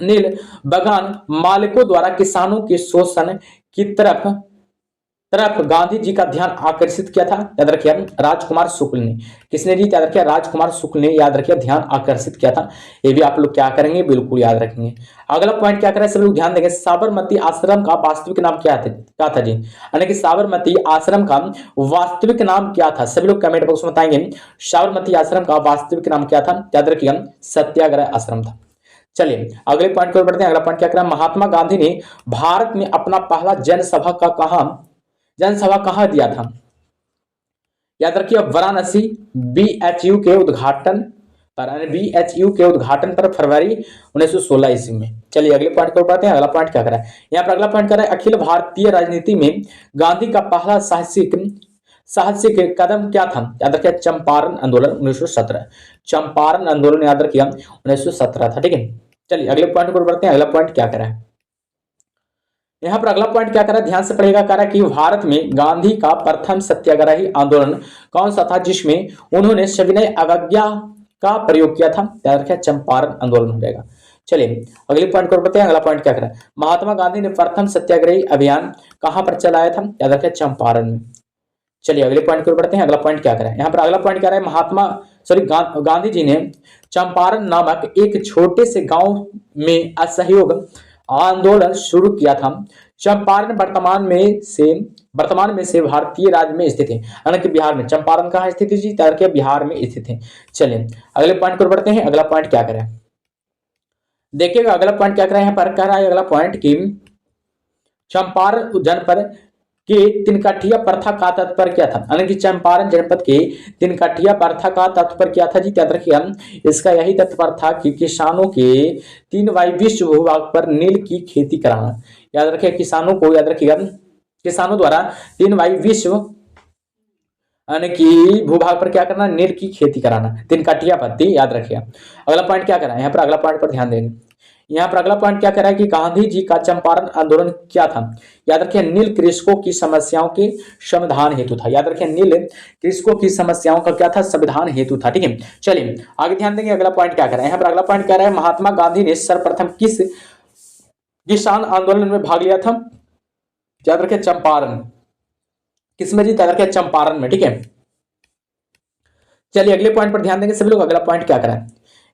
नील बगान मालिकों द्वारा किसानों के शोषण की तरफ गांधी जी का ध्यान आकर्षित किया था? याद रखिए राजकुमार शुक्ल ने। किसने जी? याद रखिए राजकुमार शुक्ल ने याद रखिए ध्यान आकर्षित किया था। ये भी आप लोग क्या करेंगे? बिल्कुल याद रखेंगे। अगला पॉइंट क्या करें? सब लोग ध्यान देंगे। साबरमती आश्रम का वास्तविक नाम क्या था जी? यानी कि साबरमती आश्रम का वास्तविक नाम क्या था? सभी लोग कमेंट बॉक्स में बताएंगे साबरमती आश्रम का वास्तविक नाम क्या था? याद रखिएगा सत्याग्रह आश्रम था। चलिए अगले पॉइंट पर बढ़ते हैं। अगला पॉइंट क्या करें? महात्मा गांधी ने भारत में अपना पहला जनसभा कहां दिया था? याद रखिए वाराणसी बीएचयू के उद्घाटन पर फरवरी 1916 ईस्वी में। चलिए अगले पॉइंट को बढ़ते हैं। अगला पॉइंट क्या करा है? यहाँ पर अगला पॉइंट करा है अखिल भारतीय राजनीति में गांधी का पहला साहसिक कदम क्या था? याद रखिए चंपारण आंदोलन 1917। चंपारण आंदोलन याद रखिए 1917 था। ठीक है, चलिए अगले पॉइंट पर बढ़ते हैं। अगला पॉइंट क्या करा है? यहाँ पर अगला पॉइंट क्या करा? ध्यान से पढ़ेगा। करा कि भारत में गांधी का प्रथम सत्याग्रही आंदोलन कौन सा था जिसमें उन्होंने सविनय अवज्ञा का प्रयोग किया था? याद रखिए चंपारण आंदोलन हो जाएगा। चलिए अगले पॉइंट को बताएं। अगला पॉइंट क्या करा? महात्मा गांधी ने प्रथम सत्याग्रही अभियान कहां पर चलाया था? याद रखिए चंपारण में। चलिए अगले पॉइंट को बढ़ते हैं। अगला पॉइंट क्या करा है? यहाँ पर अगला पॉइंट क्या है? गांधी जी ने चंपारण नामक एक छोटे से गांव में असहयोग आंदोलन शुरू किया था। चंपारण वर्तमान में से भारतीय राज्य में स्थित है। हालांकि बिहार में। चंपारण कहाँ स्थित है जी? तारके बिहार में स्थित है। चलिए अगले पॉइंट पर बढ़ते हैं। अगला पॉइंट क्या करें? देखिएगा अगला पॉइंट क्या करें? यहाँ पर कह रहा है अगला पॉइंट की चंपारण जनपद के तिनकाठिया प्रथा का तात्पर्य क्या था? हालांकि चंपारण जनपद के तिनकाठिया प्रथा का तात्पर्य क्या था जी? याद रखिए इसका यही तात्पर्य था कि किसानों के 3/20 भूभाग पर नील की खेती कराना। याद रखिए किसानों को, याद रखिएगा किसानों द्वारा 3/20 यानी कि भूभाग पर क्या करना? नील की खेती कराना, तिनकाठिया पत्ती। याद रखिए अगला पॉइंट क्या करा? यहाँ पर अगला पॉइंट पर ध्यान देंगे। यहाँ पर अगला पॉइंट क्या कह रहा है कि गांधी जी का चंपारण आंदोलन क्या था? याद रखिए नील कृषकों की समस्याओं के समाधान हेतु था। याद रखिए नील कृषकों की समस्याओं का क्या था? संविधान हेतु था। ठीक है, चलिए आगे ध्यान देंगे। अगला पॉइंट क्या कर रहा है? यहाँ पर अगला पॉइंट कह रहा है महात्मा गांधी ने सर्वप्रथम किस किसान आंदोलन में भाग लिया था? याद रखिए चंपारण। किसमें जी? याद रखिए चंपारण में। ठीक है, चलिए अगले पॉइंट पर ध्यान देंगे सभी लोग। अगला पॉइंट क्या करा है?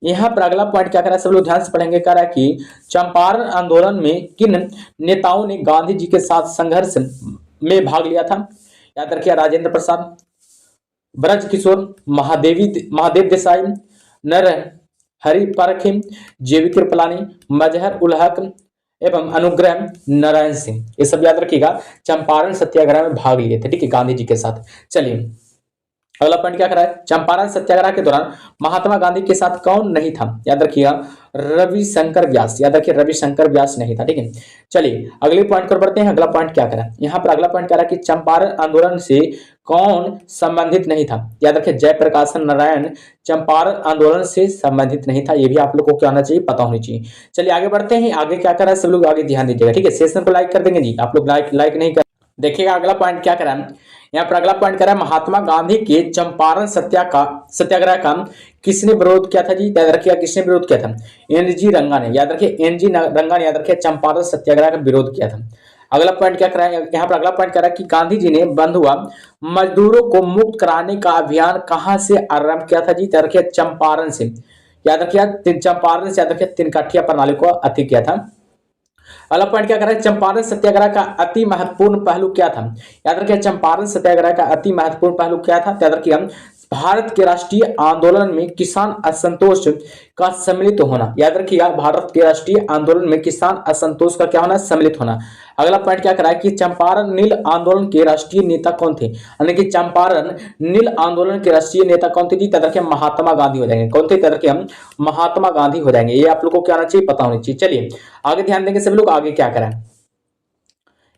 यहाँ पर अगला पॉइंट क्या करा है? सब लोग ध्यान से पढ़ेंगे। कह रहा है कि चंपारण आंदोलन में किन नेताओं ने गांधी जी के साथ संघर्ष में भाग लिया था? याद रखिए राजेंद्र प्रसाद, ब्रज किशोर, महादेव देसाई, नरहरि परखी, जेवी कृपलानी, मजहर उल हक एवं अनुग्रह नारायण सिंह। ये सब याद रखिएगा चंपारण सत्याग्रह में भाग लिए थे। ठीक है, गांधी जी के साथ। चलिए अगला पॉइंट क्या करा है? चंपारण सत्याग्रह के दौरान महात्मा गांधी के साथ कौन नहीं था? याद रखिएगा रविशंकर व्यास। याद रखिए रविशंकर व्यास नहीं था। ठीक है, चलिए अगले पॉइंट पर बढ़ते हैं। अगला पॉइंट क्या करा? यहाँ पर अगला पॉइंट कह रहा है कि चंपारण आंदोलन से कौन संबंधित नहीं था? याद रखिए जयप्रकाश नारायण चंपारण आंदोलन से संबंधित नहीं था। ये भी आप लोग को क्या होना चाहिए? पता होनी चाहिए। चलिए आगे बढ़ते हैं। आगे क्या करा है? सब लोग आगे ध्यान दीजिएगा। ठीक है, सेशन को लाइक कर देंगे जी। आप लोग लाइक नहीं कर। देखिएगा अगला पॉइंट क्या करा है? यहाँ पर अगला पॉइंट करा महात्मा गांधी के चंपारण सत्याग्रह का किसने विरोध किया था जी? याद रखिए किसने विरोध किया था? एनजी रंगा ने। याद रखिए एनजी रंगा ने याद रखिए चंपारण सत्याग्रह का विरोध किया था। अगला पॉइंट क्या करा है यहाँ पर, अगला पॉइंट करा कि गांधी जी ने बंद हुआ मजदूरों को मुक्त कराने का अभियान कहां से आरंभ किया था जी? याद रखिए चंपारण से, याद रखिए चंपारण से, याद रखिए तिनकाठिया प्रणाली को अति किया था। अगला पॉइंट क्या कर रहा है, चंपारण सत्याग्रह का अति महत्वपूर्ण पहलू क्या था? याद रखिए चंपारण सत्याग्रह का अति महत्वपूर्ण पहलू क्या था? याद रखिए भारत के राष्ट्रीय आंदोलन में किसान असंतोष का सम्मिलित होना। याद रखिएगा भारत के राष्ट्रीय आंदोलन में किसान असंतोष का क्या होना? सम्मिलित होना। अगला पॉइंट क्या करा है कि चंपारण नील आंदोलन के राष्ट्रीय नेता कौन थे? यानी कि चंपारण नील आंदोलन के राष्ट्रीय नेता कौन थे जी? याद रखिए महात्मा गांधी हो जाएंगे। कौन थे? याद रखिए हम महात्मा गांधी हो जाएंगे। ये आप लोग को क्या आना चाहिए? पता होनी चाहिए। चलिए आगे ध्यान देंगे सभी लोग, आगे क्या करें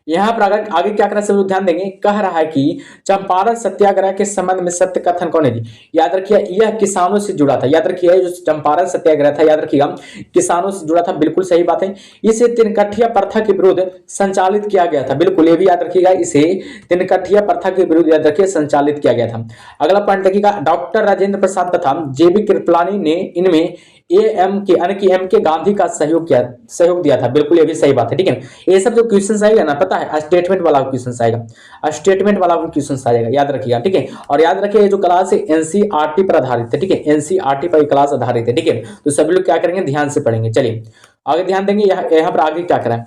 यहाँ पर अगर आगे क्या करा सब लोग ध्यान देंगे। कह रहा है कि चंपारण सत्याग्रह के संबंध में सत्य कथन कौन है जी? याद रखिए यह किसानों से जुड़ा था। याद रखिए जो चंपारण सत्याग्रह था, याद रखिएगा किसानों से जुड़ा था, बिल्कुल सही बात है। इसे तिनकठिया प्रथा के विरुद्ध संचालित किया गया था, बिल्कुल ये भी याद रखिएगा, इसे तिनकठिया प्रथा के विरुद्ध याद रखिए संचालित किया गया था। अगला पॉइंट देखिएगा, डॉक्टर राजेंद्र प्रसाद तथा जेबी कृपलानी ने इनमें एम के यानी कि एम के गांधी का सहयोग दिया था, बिल्कुल ये भी सही बात है। ठीक है, ये सब जो क्वेश्चन आएगा ना, पता है स्टेटमेंट वाला क्वेश्चन आएगा, स्टेटमेंट वाला क्वेश्चन आएगा, याद रखिएगा। ठीक है, और याद रखिए ये जो क्लास है एनसीईआरटी पर आधारित है। ठीक है, एनसीईआरटी पर क्लास आधारित है। ठीक है, तो सभी लोग क्या करेंगे? ध्यान से पढ़ेंगे। चलिए आगे ध्यान देंगे। यहाँ पर आगे क्या करें,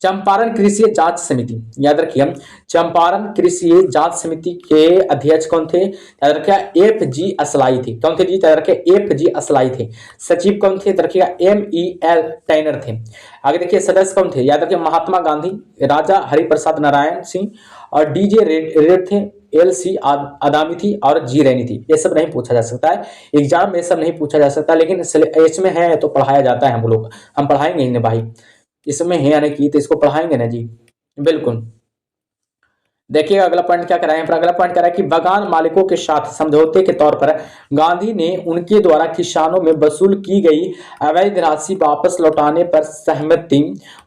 चंपारण कृषि जांच समिति, याद रखिए चंपारण कृषि जांच समिति के अध्यक्ष कौन थे? याद रखिए एफ जी असलाई थे। कौन थे जी? याद रखिए एफ जी असलाई थे। सचिव कौन थे? याद रखिएगा एम ई एल टैनर थे। आगे देखिए सदस्य कौन थे? याद रखिए महात्मा गांधी, राजा हरिप्रसाद नारायण सिंह और डीजे रेड थे, एल सी आदामी थी और जी रैनी थी। ये सब नहीं पूछा जा सकता है एग्जाम में, सब नहीं पूछा जा सकता, लेकिन इसमें है तो पढ़ाया जाता है। हम लोग हम पढ़ाएंगे इन्हें भाई, इसमें है यानी कि तो इसको पढ़ाएंगे ना जी, बिल्कुल। देखिए अगला पॉइंट क्या कराएं, अगला पॉइंट करा कि बागान मालिकों के साथ समझौते के तौर पर गांधी ने उनके द्वारा किसानों में वसूल की गई अवैध राशि वापस लौटाने पर सहमति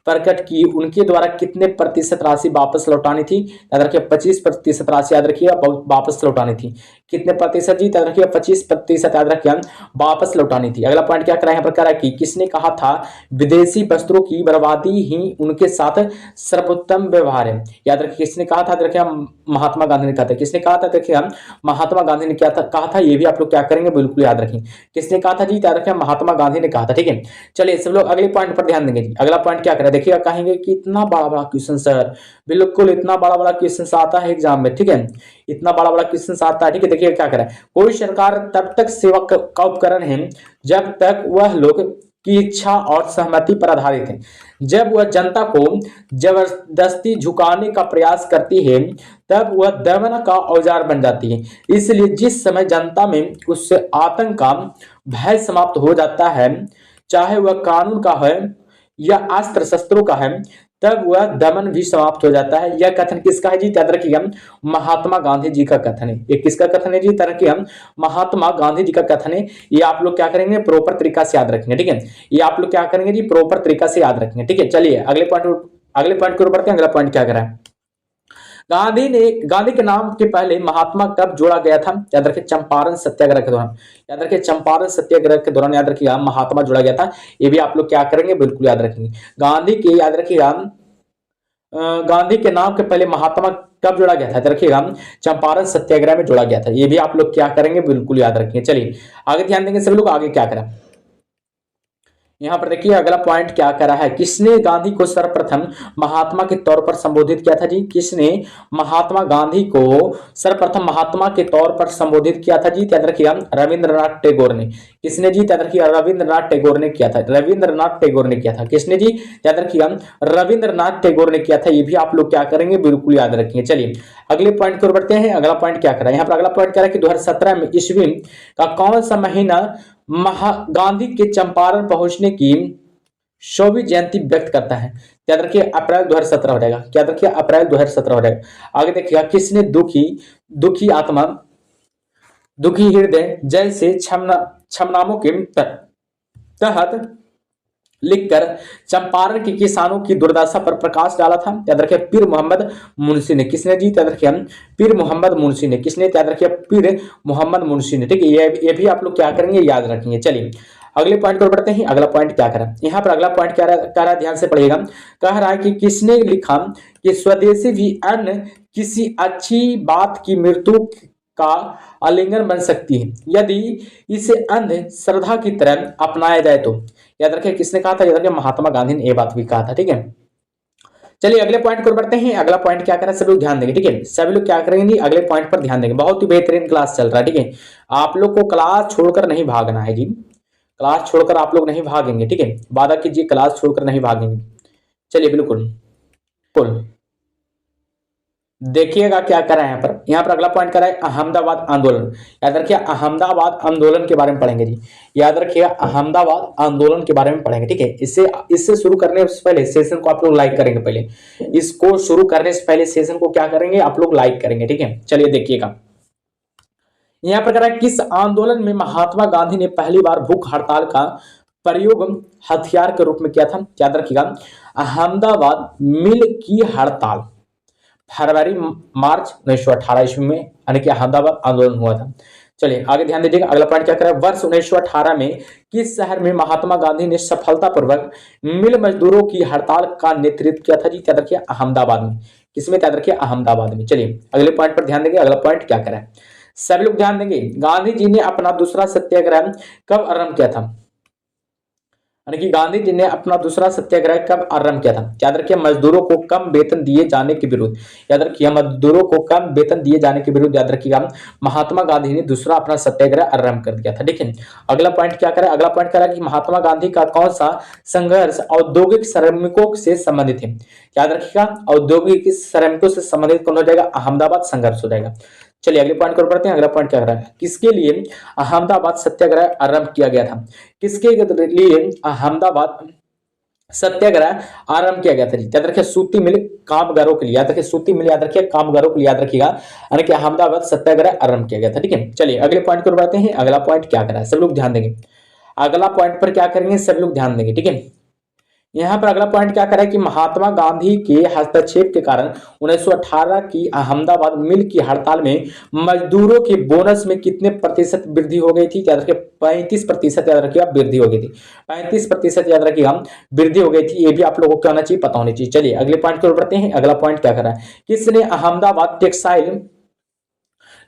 प्रकट की। उनके द्वारा कितने प्रतिशत राशि वापस लौटानी थी? याद रखिए 25% राशि, याद रखिए वापस लौटानी थी। कितने प्रतिशत जी? याद रखिए 25% याद रखिए वापस लौटानी थी। अगला पॉइंट क्या कराएं, करा कि किसने कहा था विदेशी वस्त्रों की बर्बादी ही उनके साथ सर्वोत्तम व्यवहार है? याद रखिए किसने कहा था? महात्मा गांधी ने कहा था। किसने कहा था? देखिए हम महात्मा गांधी ने क्या था कहा था, ये भी आप लोग क्या करेंगे बिल्कुल याद रखें। किसने कहा था जी? याद रखें महात्मा गांधी ने कहा था। ठीक है, चलिए सब लोग अगले पॉइंट पर ध्यान देंगे जी। अगला पॉइंट क्या करें, देखिएगा कहेंगे कि इतना बड़ा बड़ा क्वेश्चन सर, बिल्कुल इतना बड़ा बड़ा क्वेश्चन आता है एग्जाम में। ठीक है, इतना बड़ा बड़ा क्वेश्चन आता है। ठीक है, देखिए क्या करें, कोई सरकार तब तक सेवा का उपकरण है जब तक वह लोग की इच्छा और सहमति पर आधारित है। जब वह जनता को जबरदस्ती झुकाने का प्रयास करती है तब वह दमन का औजार बन जाती है। इसलिए जिस समय जनता में उससे आतंक का भय समाप्त हो जाता है, चाहे वह कानून का है या अस्त्र शस्त्रों का है, तब वह दमन भी समाप्त हो जाता है। यह कथन किसका है जी? याद रखिए महात्मा गांधी जी का कथन है। ये किसका कथन है जी? याद रखिए महात्मा गांधी जी का कथन है। ये आप लोग क्या करेंगे? प्रॉपर तरीका से याद रखेंगे। ठीक है, ये आप लोग क्या करेंगे जी? प्रॉपर तरीका से याद रखेंगे। ठीक है, चलिए अगले पॉइंट को बढ़ते हैं। अगला पॉइंट क्या करें, गांधी के नाम के पहले महात्मा कब जोड़ा गया था? याद रखिए चंपारण सत्याग्रह के दौरान। याद रखिए चंपारण सत्याग्रह के दौरान याद रखिएगा महात्मा जोड़ा गया था। ये भी आप लोग क्या करेंगे? बिल्कुल याद रखेंगे। गांधी के याद रखिएगा गांधी के नाम के पहले महात्मा कब जोड़ा गया था? याद रखिएगा चंपारण सत्याग्रह में जोड़ा गया था। ये भी आप लोग क्या करेंगे? बिल्कुल याद रखेंगे। चलिए आगे ध्यान देंगे सभी लोग, आगे क्या करें। यहाँ पर देखिए अगला पॉइंट क्या करा है, किसने गांधी को सर्वप्रथम महात्मा के तौर पर संबोधित किया था जी? किसने महात्मा गांधी को सर्वप्रथम महात्मा के तौर पर संबोधित किया था जी? याद रखिएगा रविंद्रनाथ टैगोर ने। किसने जी? याद रखिएगा रविंद्रनाथ टैगोर ने किया था। रविंद्रनाथ टैगोर ने किया था। किसने जी? याद रखिएगा रविंद्रनाथ टैगोर ने किया था। ये भी आप लोग क्या करेंगे? बिल्कुल याद रखेंगे। चलिए अगले पॉइंट की ओर बढ़ते हैं। अगला पॉइंट क्या करा, यहाँ पर अगला पॉइंट करा कि 2017 में ईस्वी का कौन सा महीना गांधी के चंपारण पहुंचने की 100वीं जयंती व्यक्त करता है? याद रखिए अप्रैल 2017 हो जाएगा। याद रखिए अप्रैल 2017 हो जाएगा। आगे देखिएगा किसने दुखी आत्मा दुखी हृदय जैसे छमनामों के तहत लिखकर चंपारण के किसानों की दुर्दशा पर प्रकाश डाला था? याद रखिए पीर मोहम्मद मुंशी ने। किसने जी? याद रखिए पीर मोहम्मद मुंशी ने। किसने? याद रखिए पीर मोहम्मद मुंशी ने। ठीक है, ये भी आप लोग क्या करेंगे? याद रखेंगे। चलिए अगले पॉइंट पर बढ़ते हैं। अगला पॉइंट क्या करा, यहाँ पर अगला पॉइंट क्या कह रहा है, ध्यान से पढ़िएगा। कह रहा है कि किसने लिखा कि स्वदेशी भी अन्य किसी अच्छी बात की मृत्यु का आलिंगन बन सकती है यदि इसे अंध श्रद्धा की तरह अपनाया जाए तो। याद रखिए किसने कहा था, याद रखिए महात्मा गांधी ने यह बात भी कहा था। ठीक है, चलिए अगले पॉइंट पर बढ़ते हैं। अगला पॉइंट क्या कर रहा है, सभी लोग ध्यान देंगे। ठीक है, सभी लोग क्या करेंगे, अगले पॉइंट पर ध्यान देंगे। बहुत ही बेहतरीन क्लास चल रहा है। ठीक है, आप लोग को क्लास छोड़कर नहीं भागना है जी, क्लास छोड़कर आप लोग नहीं भागेंगे। ठीक है, वादा कीजिए क्लास छोड़कर नहीं भागेंगे। चलिए बिल्कुल बिल्कुल देखिएगा क्या कर रहे हैं यहाँ पर अगला पॉइंट कर रहा है अहमदाबाद आंदोलन। याद रखिए अहमदाबाद आंदोलन के बारे में पढ़ेंगे जी, याद रखिएगा अहमदाबाद आंदोलन के बारे में पढ़ेंगे। ठीक है, इससे शुरू करने से पहले सेशन को आप लोग लाइक करेंगे। पहले इसको शुरू करने से पहले सेशन को क्या करेंगे, आप लोग लाइक करेंगे। ठीक है, चलिए देखिएगा यहाँ पर कह रहा है किस आंदोलन में महात्मा गांधी ने पहली बार भूख हड़ताल का प्रयोग हथियार के रूप में किया था। याद रखिएगा अहमदाबाद मिल की हड़ताल फरवरी मार्च 1918 ईस्वी में यानी कि अहमदाबाद आंदोलन हुआ था। चलिए आगे ध्यान दीजिएगा। अगला पॉइंट क्या कर रहा है, वर्ष 1918 में किस शहर में महात्मा गांधी ने सफलतापूर्वक मिल मजदूरों की हड़ताल का नेतृत्व किया था जी, याद रखिए अहमदाबाद में। किसमें, याद रखिए अहमदाबाद में। चलिए अगले पॉइंट पर ध्यान देंगे। अगला पॉइंट क्या कर रहा है, सभी लोग ध्यान देंगे। गांधी जी ने अपना दूसरा सत्याग्रह कब आरंभ किया था, यानी कि गांधी जी ने अपना दूसरा सत्याग्रह कब आरंभ किया था। याद रखिए मजदूरों को कम वेतन दिए जाने के विरुद्ध, याद रखिए मजदूरों को कम वेतन दिए जाने के विरुद्ध, याद रखिएगा महात्मा गांधी ने दूसरा अपना सत्याग्रह आरंभ कर दिया था। ठीक है, अगला पॉइंट क्या करें, अगला पॉइंट करा कि महात्मा गांधी का कौन सा संघर्ष औद्योगिक श्रमिकों से संबंधित है। याद रखिएगा औद्योगिक श्रमिकों से संबंधित कौन हो जाएगा, अहमदाबाद संघर्ष हो जाएगा। चलिए अगले पॉइंट पर पढ़ते हैं। अगला पॉइंट क्या कर रहा है, किसके लिए अहमदाबाद सत्याग्रह आरंभ किया गया था, किसके लिए अहमदाबाद सत्याग्रह आरंभ किया गया था। याद रखिए सूती मिल कामगारों के लिए, याद रखिए सूती मिल, याद रखिए कामगारों के लिए, याद रखिएगा यानी कि अहमदाबाद सत्याग्रह आरंभ किया गया था। ठीक है, चलिए अगले पॉइंट पर बढ़ते हैं। अगला पॉइंट क्या कर रहा है, सब लोग ध्यान देंगे। अगला पॉइंट पर क्या करेंगे, सब लोग ध्यान देंगे। ठीक है, यहाँ पर अगला पॉइंट क्या करा है कि महात्मा गांधी के हस्तक्षेप के कारण 1918 की अहमदाबाद मिल की हड़ताल में मजदूरों के बोनस में कितने प्रतिशत वृद्धि हो गई थी, याद रखिए 35% याद रखिएगा वृद्धि हो गई थी। 35% याद रखिएगा वृद्धि हो गई थी, ये भी आप लोगों को क्या होना चाहिए, पता होनी चाहिए। चलिए अगले पॉइंट की ओर बढ़ते हैं। अगला पॉइंट क्या करा है, किसने अहमदाबाद टेक्सटाइल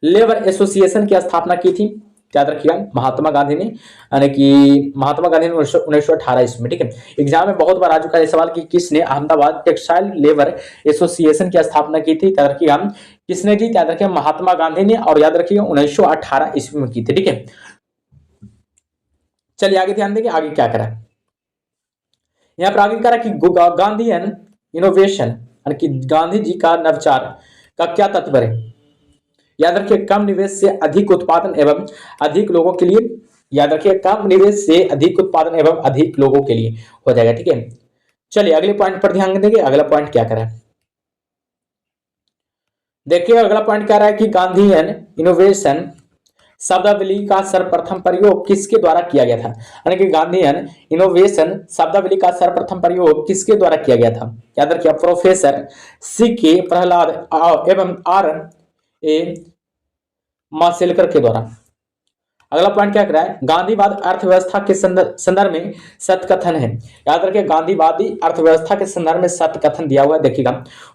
लेबर एसोसिएशन की स्थापना की थी। याद रखिएगा महात्मा गांधी ने, यानी कि महात्मा गांधी ने 1918 ईस्वी में। ठीक है, एग्जाम में बहुत बार आ चुका है सवाल कि किसने अहमदाबाद टेक्सटाइल लेबर एसोसिएशन की स्थापना की थी। याद रखिएगा किसने जी, याद रखिए महात्मा गांधी ने, और याद रखिएगा 1918 ईस्वी में की थी। ठीक है, चलिए आगे ध्यान देंगे। आगे क्या करा, यहाँ पर आगे करा कि गांधीयन इनोवेशन यानी कि गांधी जी का नवचार का क्या तात्पर्य है। याद रखिए कम निवेश से अधिक उत्पादन एवं अधिक लोगों के लिए, याद रखिए कम निवेश से अधिक उत्पादन एवं अधिक लोगों के लिए हो जाएगा। ठीक है, चलिए अगले पॉइंट पर ध्यान देंगे। अगला पॉइंट क्या करा है, देखिए अगला पॉइंट कह रहा है कि गांधीयन इनोवेशन शब्दावली का सर्वप्रथम प्रयोग किसके द्वारा किया गया था, यानी कि गांधीयन इनोवेशन शब्दावली का सर्वप्रथम प्रयोग किसके द्वारा किया गया था। याद रखिए प्रोफेसर सी के प्रहलाद एवं आर ए माशेलकर के द्वारा। अगला पॉइंट क्या कर रहा है, गांधीवाद अर्थव्यवस्था के संदर्भ में सत्कथन है। याद रखिए गांधीवादी अर्थव्यवस्था के संदर्भ में सत्कथन दिया हुआ है। देखिएगा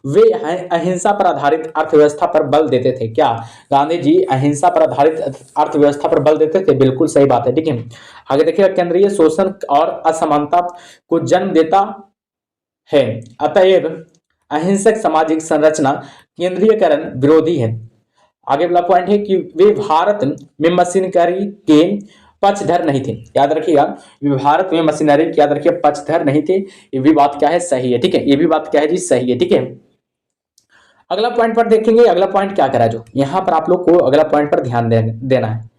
वे अहिंसा पर आधारित अर्थव्यवस्था पर बल देते थे। क्या गांधी जी अहिंसा पर आधारित अर्थव्यवस्था पर बल देते थे, बिल्कुल सही बात है। ठीक है, आगे देखिएगा केंद्रीय शोषण और असमानता को जन्म देता है, अतएव अहिंसक सामाजिक संरचना केंद्रीयकरण विरोधी है। आगे वाला पॉइंट है कि वे भारत में मशीनरी के पक्षधर नहीं थे। याद रखिएगा वे भारत में मशीनरी के, याद रखिए पक्षधर नहीं थे। ये भी बात क्या है, सही है। ठीक है, ये भी बात क्या है जी, सही है। ठीक है, अगला पॉइंट पर देखेंगे। अगला पॉइंट क्या करा, जो यहाँ पर आप लोग को अगला पॉइंट पर ध्यान देना है।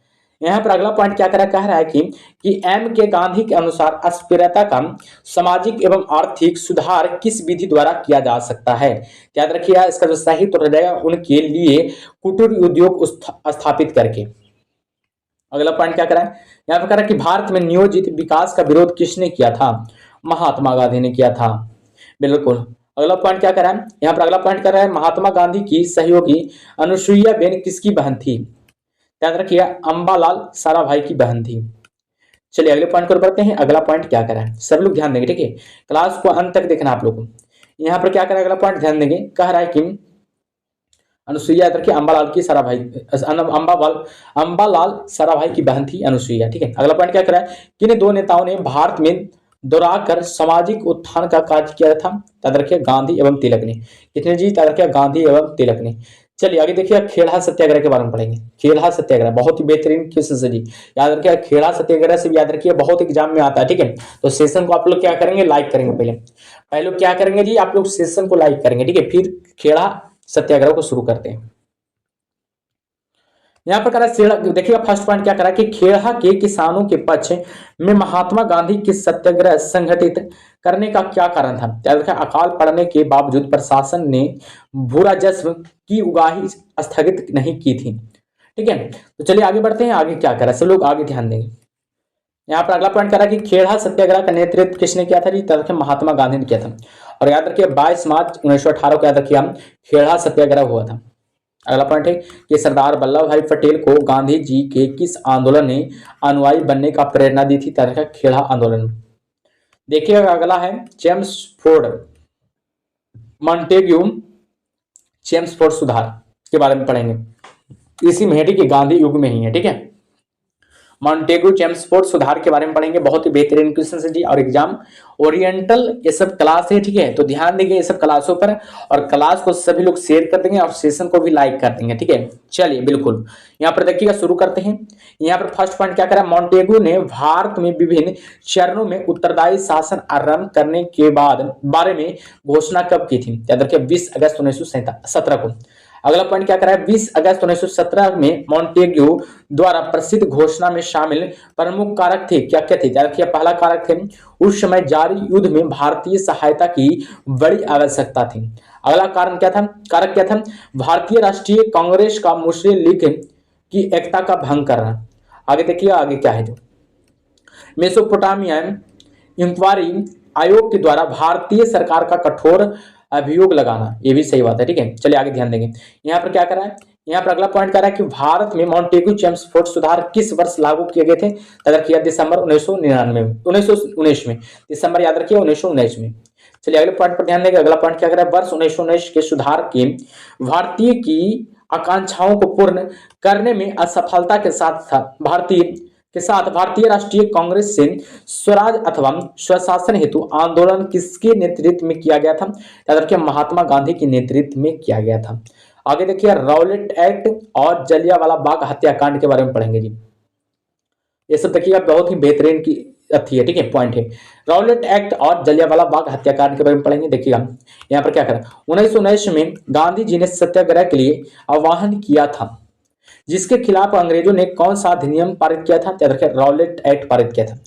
यहाँ पर अगला पॉइंट क्या करा, कह रहा है कि एम के गांधी के अनुसार अस्पृश्यता का सामाजिक एवं आर्थिक सुधार किस विधि द्वारा किया जा सकता है। याद रखिएगा इसका जो सही उत्तर हो जाएगा उनके लिए कुटीर उद्योग स्थापित करके। अगला पॉइंट क्या करा है, यहाँ पर कह रहा है कि भारत में नियोजित विकास का विरोध किसने किया था, महात्मा गांधी ने किया था, बिल्कुल। अगला पॉइंट क्या करा है, यहाँ पर अगला पॉइंट कर रहा है महात्मा गांधी की सहयोगी अनुसुईया बेन किसकी बहन थी। याद रखिएगा अंबालाल साराभाई की बहन थी। चलिए अगले पॉइंट पर बढ़ते हैं। अगला पॉइंट क्या करा है, सब लोग ध्यान देंगे, ठीक है, क्लास को अंत तक देखना आप लोग को। यहाँ पर क्या करा, अगला पॉइंट ध्यान देंगे, कह रहा है कि अनुसुईया याद रखिए अंबालाल की साराभाई, अंबालाल साराभाई की बहन थी अनुसुईया, ठीक है। अगला पॉइंट क्या करा है, किन दो नेताओं ने भारत में दोहराकर सामाजिक उत्थान का कार्य किया था, याद रखिए गांधी एवं तिलक ने। कितने जी, याद रखिए गांधी एवं तिलक ने। चलिए आगे देखिए, खेड़ा सत्याग्रह के बारे में पढ़ेंगे। खेड़ा सत्याग्रह बहुत ही बेहतरीन क्वेश्चन है जी, याद रखिए खेड़ा सत्याग्रह से भी याद रखिए बहुत एग्जाम में आता है, ठीक है। तो सेशन को आप लोग क्या करेंगे, लाइक करेंगे। पहले पहले क्या करेंगे जी, आप लोग सेशन को लाइक करेंगे, ठीक है, फिर खेड़ा सत्याग्रह को शुरू करते हैं। यहाँ पर करा देखिएगा, फर्स्ट पॉइंट क्या करा कि खेड़ा के किसानों के पक्ष में महात्मा गांधी की सत्याग्रह संगठित करने का क्या कारण था, याद रखिए अकाल पड़ने के बावजूद प्रशासन ने भू राजस्व की उगाही स्थगित नहीं की थी, ठीक है। तो चलिए आगे बढ़ते हैं, आगे क्या करा, सब लोग आगे ध्यान देंगे। यहाँ पर अगला पॉइंट करा कि खेड़ा सत्याग्रह का नेतृत्व किसने किया था जी, याद रखिए महात्मा गांधी ने किया था। और याद रखिए 22 मार्च 1918 को याद रखिए खेड़ा सत्याग्रह हुआ था। अगला पॉइंट है कि सरदार वल्लभ भाई पटेल को गांधी जी के किस आंदोलन ने अनुयायी बनने का प्रेरणा दी थी, तरह खेड़ा आंदोलन। देखिएगा अगला है चेम्सफोर्ड मॉन्टेग्यू चेम्सफोर्ड सुधार के बारे में पढ़ेंगे, इसी में है, ठीक है, गांधी युग में ही है, ठीक है। मॉन्टेग्यू चेम्सफोर्ड सुधार के बारे में पढ़ेंगे, बहुत ही बेहतरीन क्वेश्चन है जी, और एग्जाम ओरिएंटल ये सब क्लास है, ठीक है। तो ध्यान देंगे ये सब क्लासों पर, और क्लास को सभी लोग शेयर कर देंगे और सेशन को भी लाइक कर देंगे, ठीक है। चलिए बिल्कुल यहाँ पर देखिएगा, शुरू करते हैं। यहाँ पर फर्स्ट पॉइंट क्या करा, मॉन्टेग्यू ने भारत में विभिन्न चरणों में उत्तरदायी शासन आरंभ करने के बारे में घोषणा कब की थी, याद रखिए 20 अगस्त 1917 को। अगला पॉइंट क्या करा है, 20 अगस्त 1917 में मॉन्टेग्यू द्वारा प्रसिद्ध घोषणा में शामिल प्रमुख कारक थे, क्या क्या थे, देखिए पहला कारक थे उस समय जारी युद्ध में भारतीय सहायता की बड़ी आवश्यकता थी। अगला कारण क्या था, कारक क्या था, भारतीय राष्ट्रीय कांग्रेस का मुस्लिम लीग की एकता का भंग करना। आगे देखिए आगे क्या है, जो मेसोपोटामिया इंक्वायरी आयोग के द्वारा भारतीय सरकार का कठोर अभियोग लगाना, ये भी सही बात है, ठीक है। चलिए आगे ध्यान देंगे। यहाँ पर क्या करा है, यहाँ पर अगला पॉइंट करा है कि भारत में मॉन्टेग्यू चेम्सफोर्ड सुधार किस वर्ष लागू किए गए थे, याद रखिए दिसंबर 1919 में, दिसंबर याद रखिए 1919 में। चलिए अगले पॉइंट पर ध्यान देंगे। अगला पॉइंट क्या करा है, वर्ष 1919 के सुधार के भारतीय की आकांक्षाओं को पूर्ण करने में असफलता के साथ भारतीय राष्ट्रीय कांग्रेस से स्वराज अथवा स्वशासन हेतु आंदोलन किसके नेतृत्व में किया गया था, याद रखिए महात्मा गांधी के नेतृत्व में किया गया था। आगे देखिए रॉलेट एक्ट और जलियांवाला बाग हत्याकांड के बारे में पढ़ेंगे जी, ये सब देखिएगा बहुत ही बेहतरीन की अच्छी है, ठीक है, पॉइंट है। रॉलेट एक्ट और जलियांवाला बाग हत्याकांड के बारे में पढ़ेंगे। देखिएगा यहाँ पर क्या करा, 1919 में गांधी जी ने सत्याग्रह के लिए आह्वान किया था, जिसके खिलाफ अंग्रेजों ने कौन सा अधिनियम पारित किया था, याद रखिए रॉलेट एक्ट पारित किया था,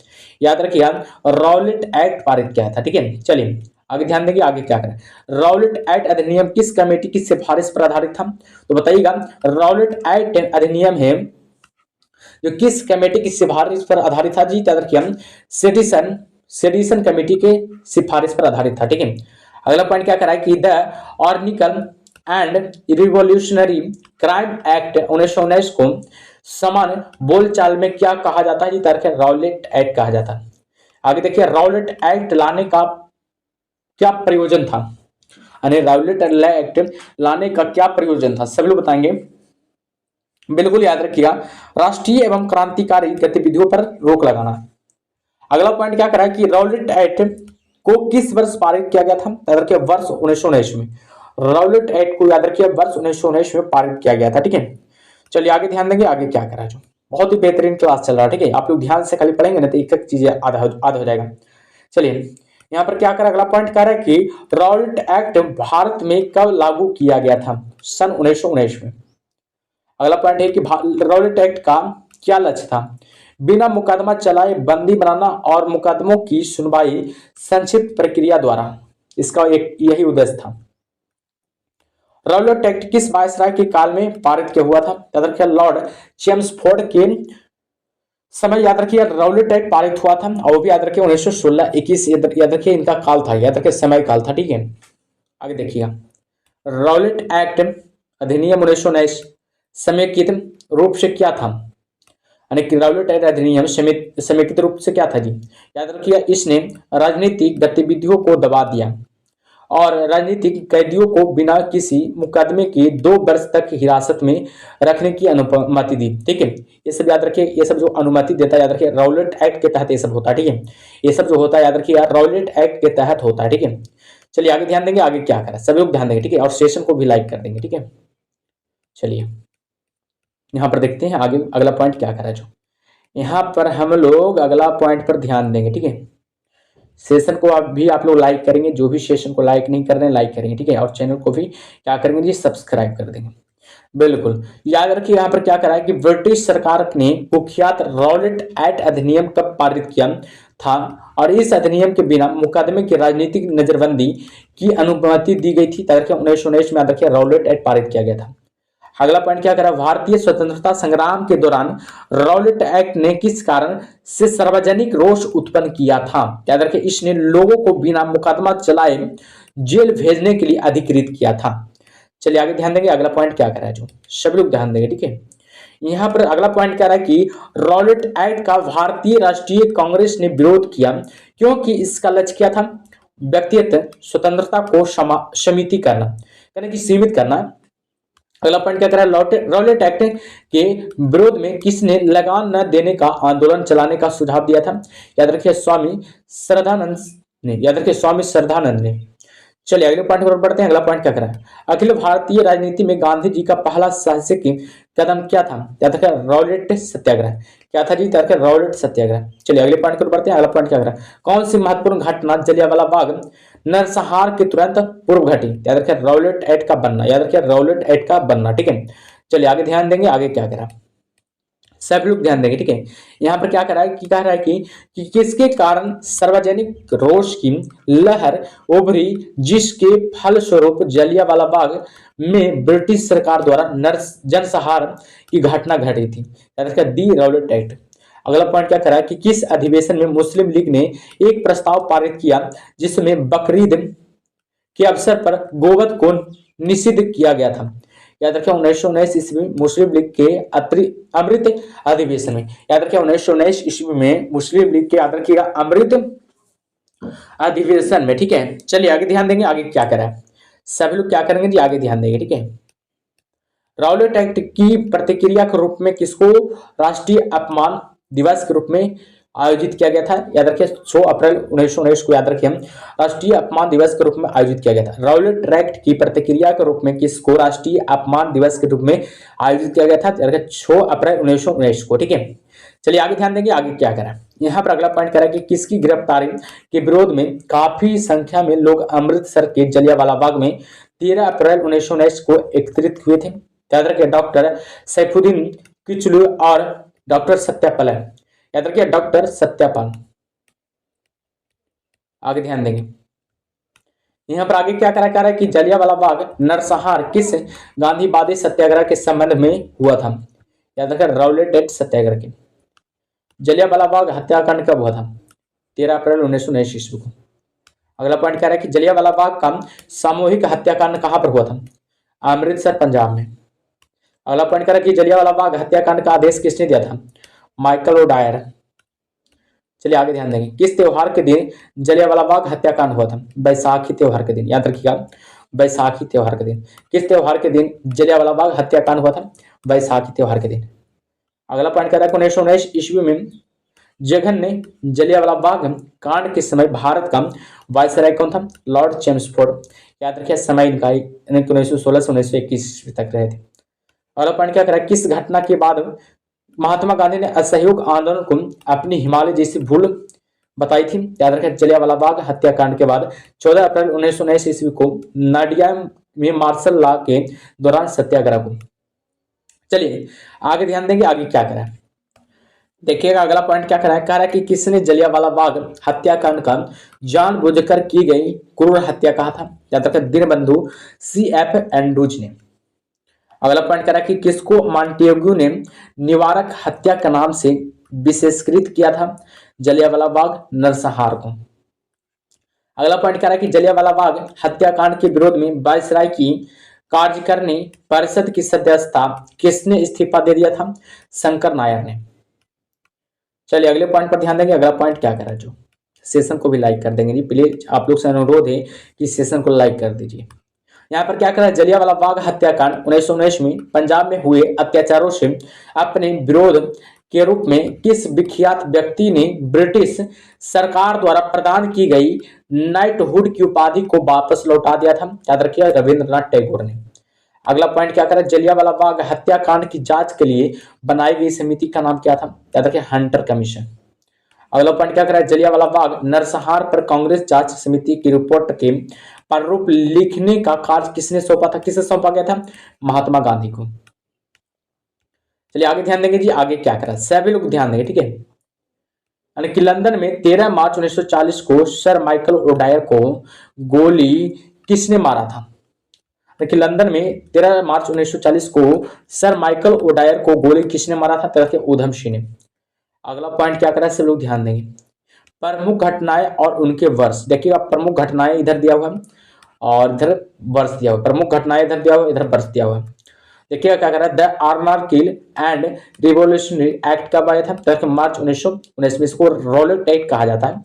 याद रखिए रॉलेट एक्ट पारित किया था, ठीक है। चलिए आगे ध्यान देंगे, आगे क्या करें, रॉलेट एक्ट अधिनियम किस कमेटी की सिफारिश पर आधारित था, तो बताइएगा रॉलेट एक्ट अधिनियम है जो किस कमेटी की सिफारिश पर आधारित था जी, याद रखिए सेडिशन कमेटी के सिफारिश पर आधारित था, ठीक है। अगला पॉइंट क्या करा है कि the anarchical and revolutionary crime act 1919 को समान बोलचाल में क्या कहा जाता है जी, तरह रॉलेट एक्ट कहा जाता है। आगे देखिए रॉलेट एक्ट लाने का क्या प्रयोजन था, यानी रॉलेट एक्ट लाने का क्या प्रयोजन था, सभी लोग बताएंगे, बिल्कुल याद रखिएगा राष्ट्रीय एवं क्रांतिकारी गतिविधियों पर रोक लगाना। अगला पॉइंट क्या करा कि रॉलेट एक्ट को किस वर्ष पारित किया गया था, याद रखिए वर्ष 1919 में, रॉलेट एक्ट को याद रखिए वर्ष 1919 में पारित किया गया था, ठीक है। चलिए आगे ध्यान देंगे, आगे क्या करा, जो बहुत ही बेहतरीन क्लास चल रहा है, ठीक है। आप लोग ध्यान से खाली पढ़ेंगे ना तो एक एक चीजें आधा हो जाएगा। चलिए यहाँ पर क्या करा, अगला पॉइंट कह रहा है कि रॉलेट एक्ट भारत में कब लागू किया गया था, सन 1919 में। अगला पॉइंट है कि रॉलेट एक्ट का क्या लक्ष्य था, बिना मुकदमा चलाए बंदी बनाना और मुकदमों की सुनवाई संक्षिप्त प्रक्रिया द्वारा, इसका एक यही उद्देश्य था। रॉलेट एक्ट किस वायसराय के काल में पारित किया हुआ था, याद रखिए लॉर्ड चेम्सफोर्ड के समय, याद रखिए रॉलेट एक्ट पारित हुआ था, और वो भी याद रखिए 1916-21 याद रखिए इनका काल था, याद रखिए समय काल था, ठीक है। आगे देखिएगा रॉलेट एक्ट अधिनियम 1919 समेकित रूप से क्या था, यानी कि राउलेट एक्ट अधिनियम समेकित रूप से क्या था जी, याद रखिएगा, इसने राजनीतिक गतिविधियों को दबा दिया और राजनीतिक कैदियों को बिना किसी मुकदमे के 2 वर्ष तक हिरासत में रखने की अनुमति दी। ठीक है, ये सब याद रखिए, ये सब जो अनुमति देता है याद रखिए राउलेट एक्ट के तहत ये सब होता है। ठीक है, ये सब जो होता है याद रखिए राउलेट एक्ट के तहत होता है। ठीक है, चलिए आगे ध्यान देंगे, आगे क्या करें सभी लोग ध्यान देंगे। ठीक है, और सेशन को भी लाइक कर देंगे। ठीक है, चलिए यहाँ पर देखते हैं आगे अगला पॉइंट क्या करा। जो यहाँ पर हम लोग अगला पॉइंट पर ध्यान देंगे। ठीक है, सेशन को आप लोग लाइक करेंगे, जो भी सेशन को लाइक नहीं कर रहे हैं लाइक करेंगे। ठीक है, और चैनल को भी क्या करेंगे जी, सब्सक्राइब कर देंगे। बिल्कुल याद रखिए यहाँ पर क्या करा है कि ब्रिटिश सरकार ने कुख्यात रॉलेट एक्ट अधिनियम कब पारित किया था, और इस अधिनियम के बिना मुकदमे की राजनीतिक नजरबंदी की अनुमति दी गई थी। 1919 में याद रखिए रॉलेट एक्ट पारित किया गया था। अगला पॉइंट क्या करा, भारतीय स्वतंत्रता संग्राम के दौरान रॉलेट एक्ट ने किस कारण से सार्वजनिक रोष उत्पन्न किया था। याद रखिए इसने लोगों को बिना मुकदमा चलाए जेल भेजने के लिए अधिकृत किया था। चलिए आगे ध्यान देंगे, अगला पॉइंट क्या करा है, जो सभी लोग ध्यान देंगे। ठीक है, यहां पर अगला पॉइंट क्या रहा है कि रॉलेट एक्ट का भारतीय राष्ट्रीय कांग्रेस ने विरोध किया क्योंकि इसका लक्ष्य क्या था, व्यक्तिगत स्वतंत्रता को सीमित करना, यानी कि सीमित करना। अगला पॉइंट क्या करा, रॉलेट एक्ट के विरोध में किसने लगान न देने का आंदोलन चलाने का सुझाव दिया था। याद रखिए स्वामी श्रद्धानंद ने। याद रखिए स्वामी श्रद्धानंद ने। चलिए अगले पॉइंट पर बढ़ते हैं। अगला पॉइंट क्या करा, अखिल भारतीय राजनीति में गांधी जी का पहला साहसिक कदम क्या था। याद रखिए रॉलेट सत्याग्रह। क्या था जी, याद रखिए रॉलेट सत्याग्रह। चलिए अगले पॉइंट पर बढ़ते हैं। अगला पॉइंट क्या करा, कौन सी महत्वपूर्ण घटना जलियांवाला बाग नरसंहार के तुरंत पूर्व घटी। याद रखिए रॉलेट एक्ट का बनना। याद रखिए रॉलेट एक्ट का बनना। ठीक है, चलिए आगे ध्यान देंगे, आगे क्या करा सब लोग ध्यान देंगे। ठीक है, यहाँ पर क्या करा है कि कह रहा है कि किसके कारण सार्वजनिक रोष की लहर उभरी जिसके फलस्वरूप जलियांवाला बाग में ब्रिटिश सरकार द्वारा जनसंहार की घटना घटी थी। याद रखिए दी रॉलेट एक्ट। अगला पॉइंट क्या करा कि किस अधिवेशन में मुस्लिम लीग ने एक प्रस्ताव पारित किया जिसमें बकरीद के अवसर पर गोवध को निषिद्ध किया गया था। याद रखिए 1919 ईस्वी में मुस्लिम लीग के अमृत अधिवेशन में। याद रखिए 1919 ईस्वी में मुस्लिम लीग के, याद रखिएगा, अमृत अधिवेशन में। ठीक है, चलिए आगे ध्यान देंगे, आगे क्या करा है सभी लोग क्या करेंगे जी, आगे ध्यान देंगे। ठीक है, रॉलेट एक्ट की प्रतिक्रिया के रूप में किसको राष्ट्रीय अपमान दिवस के रूप में आयोजित किया गया था। याद रखिए 6 अप्रैल 1919 को याद रखिए हम राष्ट्रीय अपमान दिवस के रूप में आयोजित किया गया था। रॉलेट एक्ट की प्रतिक्रिया के रूप में किसको राष्ट्रीय अपमान दिवस के रूप में आयोजित किया गया था। याद रखिए 6 अप्रैल 1919 को। ठीक है, चलिए आगे ध्यान देंगे, आगे क्या करा यहाँ पर अगला पॉइंट करा कि किसकी गिरफ्तारी के विरोध में काफी संख्या में लोग अमृतसर के जलियांवाला बाग में 13 अप्रैल 1919 को एकत्रित हुए थे। याद रखिए डॉक्टर सैफुद्दीन किचलू और डॉक्टर सत्यापाल। याद रखिए डॉक्टर सत्यापाल। आगे ध्यान देंगे, यहाँ पर आगे क्या करा रहा है कि जलियांवाला बाग नरसंहार किस गांधीवादी सत्याग्रह के संबंध में हुआ था। याद रखिए रॉलेट एक्ट सत्याग्रह के। जलियांवाला बाग हत्याकांड कब हुआ था, 13 अप्रैल 1919 ईस्वी को। अगला पॉइंट क्या है कि जलियांवाला बाग का सामूहिक हत्याकांड कहां पर हुआ था, अमृतसर पंजाब में। अगला पॉइंट करा कि जलियांवाला बाग हत्याकांड का आदेश किसने दिया था, माइकल ओडायर। चलिए आगे ध्यान देंगे, किस त्योहार के दिन जलियांवाला बाग हत्याकांड हुआ था, बैसाखी त्योहार के दिन। याद रखिएगा बैसाखी त्योहार के दिन। किस त्योहार के दिन जलियांवाला बाग हत्याकांड हुआ था, बैसाखी त्योहार के दिन। अगला पॉइंट कह रहा है 1919 ईस्वी में जगन ने जलियांवाला बाग कांड के समय भारत का वायसराय कौन था, लॉर्ड चेम्सफोर्ड। याद रखिए समय इनका 1916 से 1921 ईस्वी तक रहे थे। अगला पॉइंट क्या करा, किस घटना के बाद महात्मा गांधी ने असहयोग आंदोलन को अपनी हिमालय जैसी भूल बताई थी। याद रखें जलियांवाला बाग हत्याकांड के बाद 14 अप्रैल 1919 ईस्वी को नाडिया में मार्शल लॉ के दौरान सत्याग्रह को। चलिए आगे ध्यान देंगे, आगे क्या करा देखिएगा। अगला पॉइंट क्या करा है, कह रहा है कि किसने जलियांवाला बाग हत्याकांड का जानबूझकर की गई क्रूर हत्या कहा था। याद रखें दीनबंधु CF एंड्रूज ने। अगला पॉइंट कह रहा है कि किसको मॉन्टेग्यू ने निवारक हत्या के नाम से विशेषकृत किया था, जलियांवाला बाग नरसंहार को। अगला पॉइंट कह रहा है कि जलियांवाला बाग हत्याकांड के विरोध में वायसराय की कार्यकारिणी परिषद की सदस्यता किसने इस्तीफा दे दिया था, शंकर नायर ने। चलिए अगले पॉइंट पर ध्यान देंगे। अगला पॉइंट क्या करा, जो सेशन को भी लाइक कर देंगे जी, प्लीज आप लोग से अनुरोध है कि सेशन को लाइक कर दीजिए। यहाँ पर क्या करा, जलियांवाला बाग हत्याकांड 1919 में पंजाब में हुए अत्याचारों से अपने विरोध के रूप में किस विख्यात व्यक्ति ने ब्रिटिश सरकार द्वारा प्रदान की गई नाइटहुड की उपाधि को वापस लौटा दिया था? याद रखिए, रविंद्रनाथ टैगोर ने। अगला पॉइंट क्या करा, जलियांवाला बाग हत्याकांड की जांच के लिए बनाई गई समिति का नाम क्या था? याद रखिए, हंटर कमीशन। अगला पॉइंट क्या करा, जलियांवाला बाग नरसंहार पर कांग्रेस जांच समिति की रिपोर्ट के प्रारूप लिखने का कार्य किसने सौंपा था? किसे सौंपा गया था? महात्मा गांधी को। चलिए आगे ध्यान देंगे जी, आगे क्या करा, सभी लोग ध्यान देंगे, ठीक है। यानी कि लंदन में 13 मार्च 1940 को सर माइकल ओडायर को गोली किसने मारा था? देखिए लंदन में 13 मार्च 1940 को सर माइकल ओडायर को गोली किसने मारा था? तरह के उधम सिंह ने। अगला पॉइंट क्या करा, सब लोग ध्यान देंगे, प्रमुख घटनाएं और उनके वर्ष। देखिएगा, प्रमुख घटनाएं इधर दिया हुआ है और इधर वर्ष दिया हुआ है। प्रमुख घटनाएं इधर दिया हुआ है, इधर वर्ष दिया हुआ है। देखिएगा क्या कर रहा है, the anarchical and revolutionary act कब आया था? तो मार्च 1919 में। इसको रॉलेट एक्ट कहा जाता है।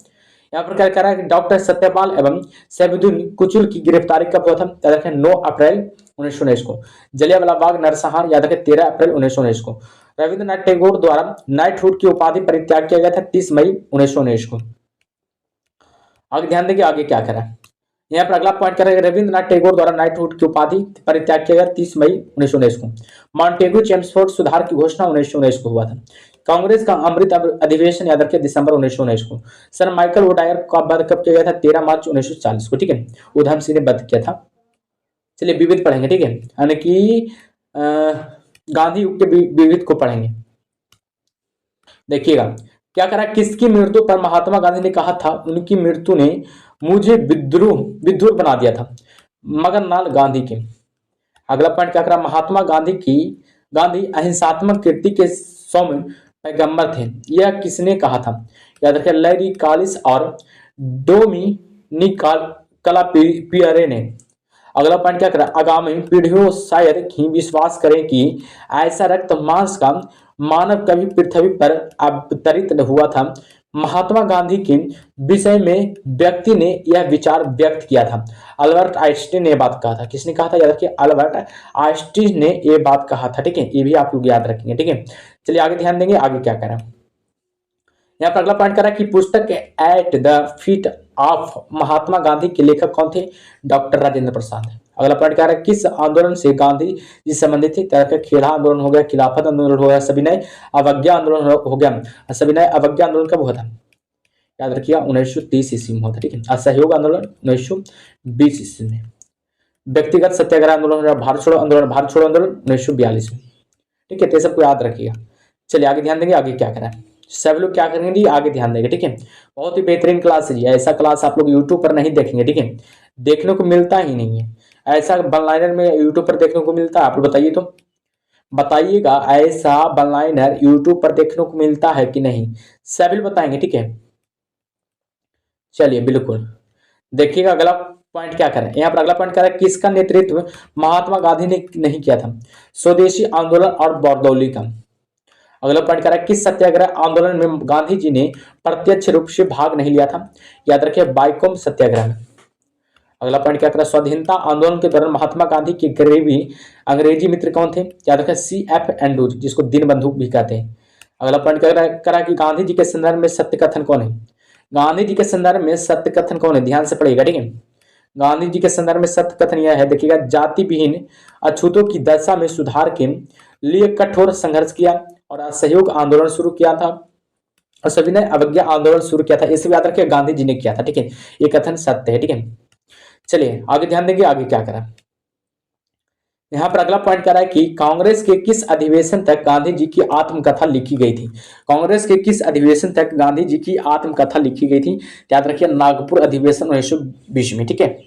यहाँ पर क्या कह रहा है कि डॉक्टर सत्यपाल एवं सैफुद्दीन कुचुल की गिरफ्तारी कब हुआ था? याद रखें 9 अप्रैल 1919 को। जलियांवाला बाग नरसंहार याद रखें 13 अप्रैल 1919 को। रविंद्रनाथ टैगोर द्वारा नाइटहुड की उपाधि परित्याग किया गया था 30 मई 1919 को। आगे ध्यान देंगे, आगे क्या करा, यहाँ पर अगला पॉइंट करेंगे, रविंद्रनाथ टैगोर द्वारा नाइटहुड की उपाधि परित्याग किया गया 30 मई 1919 को। मॉन्टेगू चेम्सफोर्ड सुधार की घोषणा 1919 को हुआ था। कांग्रेस का अमृत अधिवेशन याद रखिए दिसंबर 1919 को। सर माइकल ओडायर का वध कब किया गया था? 13 मार्च 1940 को, ठीक है। उधम सिंह ने वध किया था। चलिए विविध पढ़ेंगे, ठीक है, यानी कि गांधी युग के विविध को पढ़ेंगे। देखिएगा क्या करा, किसकी मृत्यु पर महात्मा गांधी ने कहा था उनकी मृत्यु ने मुझे विद्रोह बना दिया था? मगनलाल गांधी के। अगला पॉइंट क्या करा, महात्मा गांधी अहिंसात्मक कीर्ति के सौम्य पैगंबर थे, यह किसने कहा था? याद रखिए, लैरी कॉलिंस और डोमिनिक क्लापियरे ने। अगला पॉइंट क्या करा, आगामी पीढ़ियों शायद ही विश्वास करें कि ऐसा रक्त मांस का मानव कभी पृथ्वी पर अवतरित हुआ था। महात्मा गांधी के विषय में व्यक्ति ने यह विचार व्यक्त किया था। अल्बर्ट आइंस्टीन ने यह बात कहा था। किसने कहा था? याद रखिए, अल्बर्ट आइंस्टीन ने यह बात कहा था, ठीक है। ये भी आप लोग याद रखेंगे, ठीक है। चलिए आगे ध्यान देंगे, आगे क्या करें, यहाँ पर अगला पॉइंट करा कि पुस्तक at the feet of Mahatma Gandhi के लेखक कौन थे? डॉक्टर राजेंद्र प्रसाद। अगला पॉइंट क्या है, किस आंदोलन से गांधी जी संबंधित थे? तरह का खेड़ा आंदोलन हो गया, खिलाफत आंदोलन हो गया, सविनय अवज्ञा आंदोलन हो गया। सविनय अवज्ञा आंदोलन कब हुआ था? याद रखिएगा 1930 ईस्वी में हुआ था, ठीक है। असहयोग आंदोलन 1920 ईस्वी में। व्यक्तिगत सत्याग्रह आंदोलन, भारत छोड़ो आंदोलन 1942 में, ठीक है। तो सबको याद रखिएगा। चलिए आगे ध्यान देंगे, आगे क्या करा, सब लोग क्या करेंगे जी, आगे ध्यान देंगे, ठीक है। बहुत ही बेहतरीन क्लास है जी, ऐसा क्लास आप लोग यूट्यूब पर नहीं देखेंगे, ठीक है। देखने को मिलता ही नहीं है ऐसा वन-लाइनर में यूट्यूब पर देखने को मिलता है? आप लोग बताइए तो, बताइएगा, ऐसा वन-लाइनर यूट्यूब पर देखने को मिलता है कि नहीं? सभी लोग बताएंगे, ठीक है। चलिए बिल्कुल देखिएगा, अगला पॉइंट क्या करें, यहाँ पर अगला पॉइंट क्या है, किसका नेतृत्व महात्मा गांधी ने नहीं किया था? स्वदेशी आंदोलन और बारदौली का। अगला पॉइंट क्या है, किस सत्याग्रह आंदोलन में गांधी जी ने प्रत्यक्ष रूप से भाग नहीं लिया था? याद रखिए, बाइकोम सत्याग्रह में। अगला पॉइंट क्या करा, स्वाधीनता आंदोलन के दौरान महात्मा गांधी के करीबी अंग्रेजी मित्र कौन थे? याद रखिए, CF एंड्रूज, जिसको दीनबंधु भी कहते हैं। अगला पॉइंट क्या करा कि गांधी जी के संदर्भ में सत्य कथन कौन है? गांधी जी के संदर्भ में सत्य कथन कौन है? ध्यान से पढ़िएगा, ठीक है। गांधी जी के संदर्भ में सत्य कथन यह है, देखिएगा, जाति विहीन अछूतों की दशा में सुधार के लिए कठोर संघर्ष किया और असहयोग आंदोलन शुरू किया था और सविनय अवज्ञा आंदोलन शुरू किया था। इसे याद रखिए, गांधी जी ने किया था, ठीक है। ये कथन सत्य है, ठीक है। चलिए आगे ध्यान देंगे, आगे क्या करा, यहाँ पर अगला पॉइंट क्या रहा है कि कांग्रेस के किस अधिवेशन तक गांधी जी की आत्मकथा लिखी गई थी? कांग्रेस के किस अधिवेशन तक गांधी जी की आत्मकथा लिखी गई थी? याद रखिए, नागपुर अधिवेशन 1920 में, ठीक है।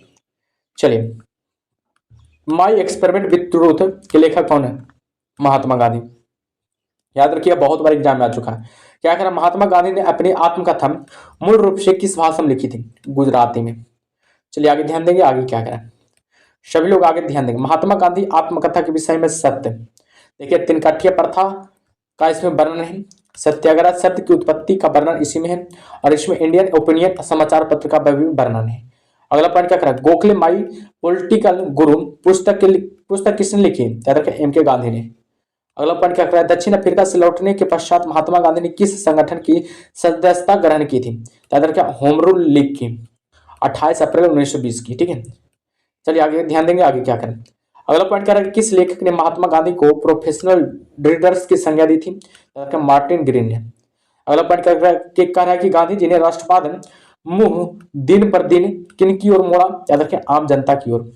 चलिए, माई एक्सपेरिमेंट विथ ट्रूथ के लेखक कौन है? महात्मा गांधी। याद रखिए, बहुत बार एग्जाम में आ चुका है। क्या करा, महात्मा गांधी ने अपनी आत्मकथा मूल रूप से किस भाषा में लिखी थी? गुजराती में। चलिए आगे ध्यान देंगे, आगे क्या करें, सभी लोग आगे ध्यान देंगे। महात्मा गांधी आत्मकथा के विषय में सत्य, देखिए, तिनकाठिया प्रथा का इसमें वर्णन है, सत्याग्रह शब्द की उत्पत्ति का वर्णन इसी में है और इसमें इंडियन ओपिनियन समाचार पत्र का भी वर्णन है। अगला पॉइंट क्या करा, गोखले माई पॉलिटिकल गुरु पुस्तक किसने लिखी, याद रखें एम के गांधी ने। अगला पॉइंट क्या करा, दक्षिण अफ्रीका से लौटने के पश्चात महात्मा गांधी ने किस संगठन की सदस्यता ग्रहण की थी, याद रखें होम रूल लीग की, 28 अप्रैल 1920 की। ठीक है, चलिए आगे ध्यान देंगे, आगे क्या करें। अगला पॉइंट क्या है, किस लेखक ने महात्मा गांधी को प्रोफेशनल रीडर्स की संज्ञा दी थी, मार्टिन ग्रीन ने। अगला पॉइंट क्या कह रहा है कि गांधी जी ने राष्ट्रवाद मुंह दिन पर दिन किन की ओर मोड़ा, याद रखें आम जनता की ओर।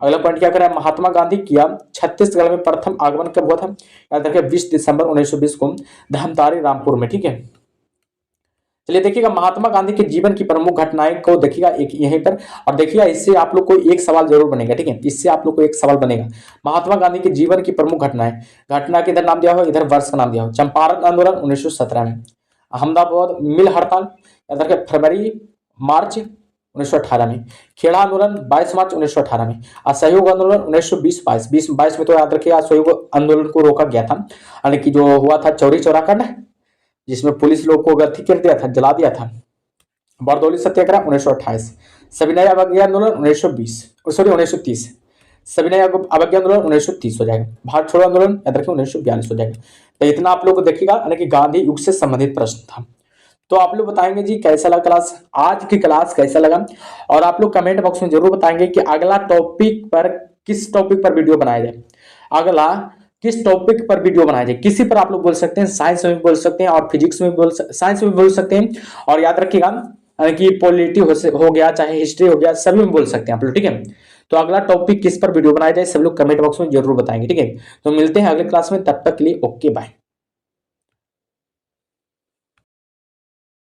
अगला पॉइंट क्या कर रहा है, महात्मा गांधी किया छत्तीसगढ़ में प्रथम आगमन कब हुआ था, याद रखें 20 दिसंबर 1920 को धमतारी रामपुर में। ठीक है, चलिए देखिएगा महात्मा गांधी के जीवन की प्रमुख घटनाएं को देखिएगा एक यहीं पर, और देखिएगा इससे आप लोग को एक सवाल जरूर बनेगा। ठीक है, इससे आप लोग को एक सवाल बनेगा, महात्मा गांधी के जीवन की प्रमुख घटनाएं, घटना के इधर नाम दिया हो, इधर वर्ष का नाम दिया हो। चंपारण आंदोलन 1917 में, अहमदाबाद मिल हड़ताल याद रखें फरवरी मार्च 1918 में, खेड़ा आंदोलन 22 मार्च 1918 में, असहयोग आंदोलन 1920-22 में तो याद रखिए असहयोग आंदोलन को रोका गया था, यानी कि जो हुआ था चौरी चौरा कांड, जिसमें पुलिस लोग को गति कर दिया था, जला दिया था। बरदौली सत्याग्रह 1928, सविनय अवज्ञा आंदोलन 1930, सविनय अवज्ञा आंदोलन 1930 हो जाएगा। भारत छोड़ो आंदोलन याद रखिए 1942 हो जाएगा। तो इतना आप लोग को देखिएगा, यानी कि गांधी युग से संबंधित प्रश्न था। तो आप लोग बताएंगे जी कैसा लगा क्लास, आज की क्लास कैसा लगा, और आप लोग कमेंट बॉक्स में जरूर बताएंगे कि अगला टॉपिक पर किस टॉपिक पर वीडियो बनाया जाए, अगला किस टॉपिक पर वीडियो बनाया जाए। किसी पर आप लोग बोल सकते हैं, साइंस में भी बोल सकते हैं और फिजिक्स में भी साइंस में भी बोल सकते हैं, और याद रखिएगा कि पॉलिटी हो गया चाहे हिस्ट्री हो गया, सभी में बोल सकते हैं आप लोग। ठीक है, तो अगला टॉपिक किस पर वीडियो बनाया जाए सब लोग कमेंट बॉक्स में जरूर बताएंगे। ठीक है, तो मिलते हैं अगले क्लास में, तब तक के लिए ओके बाय।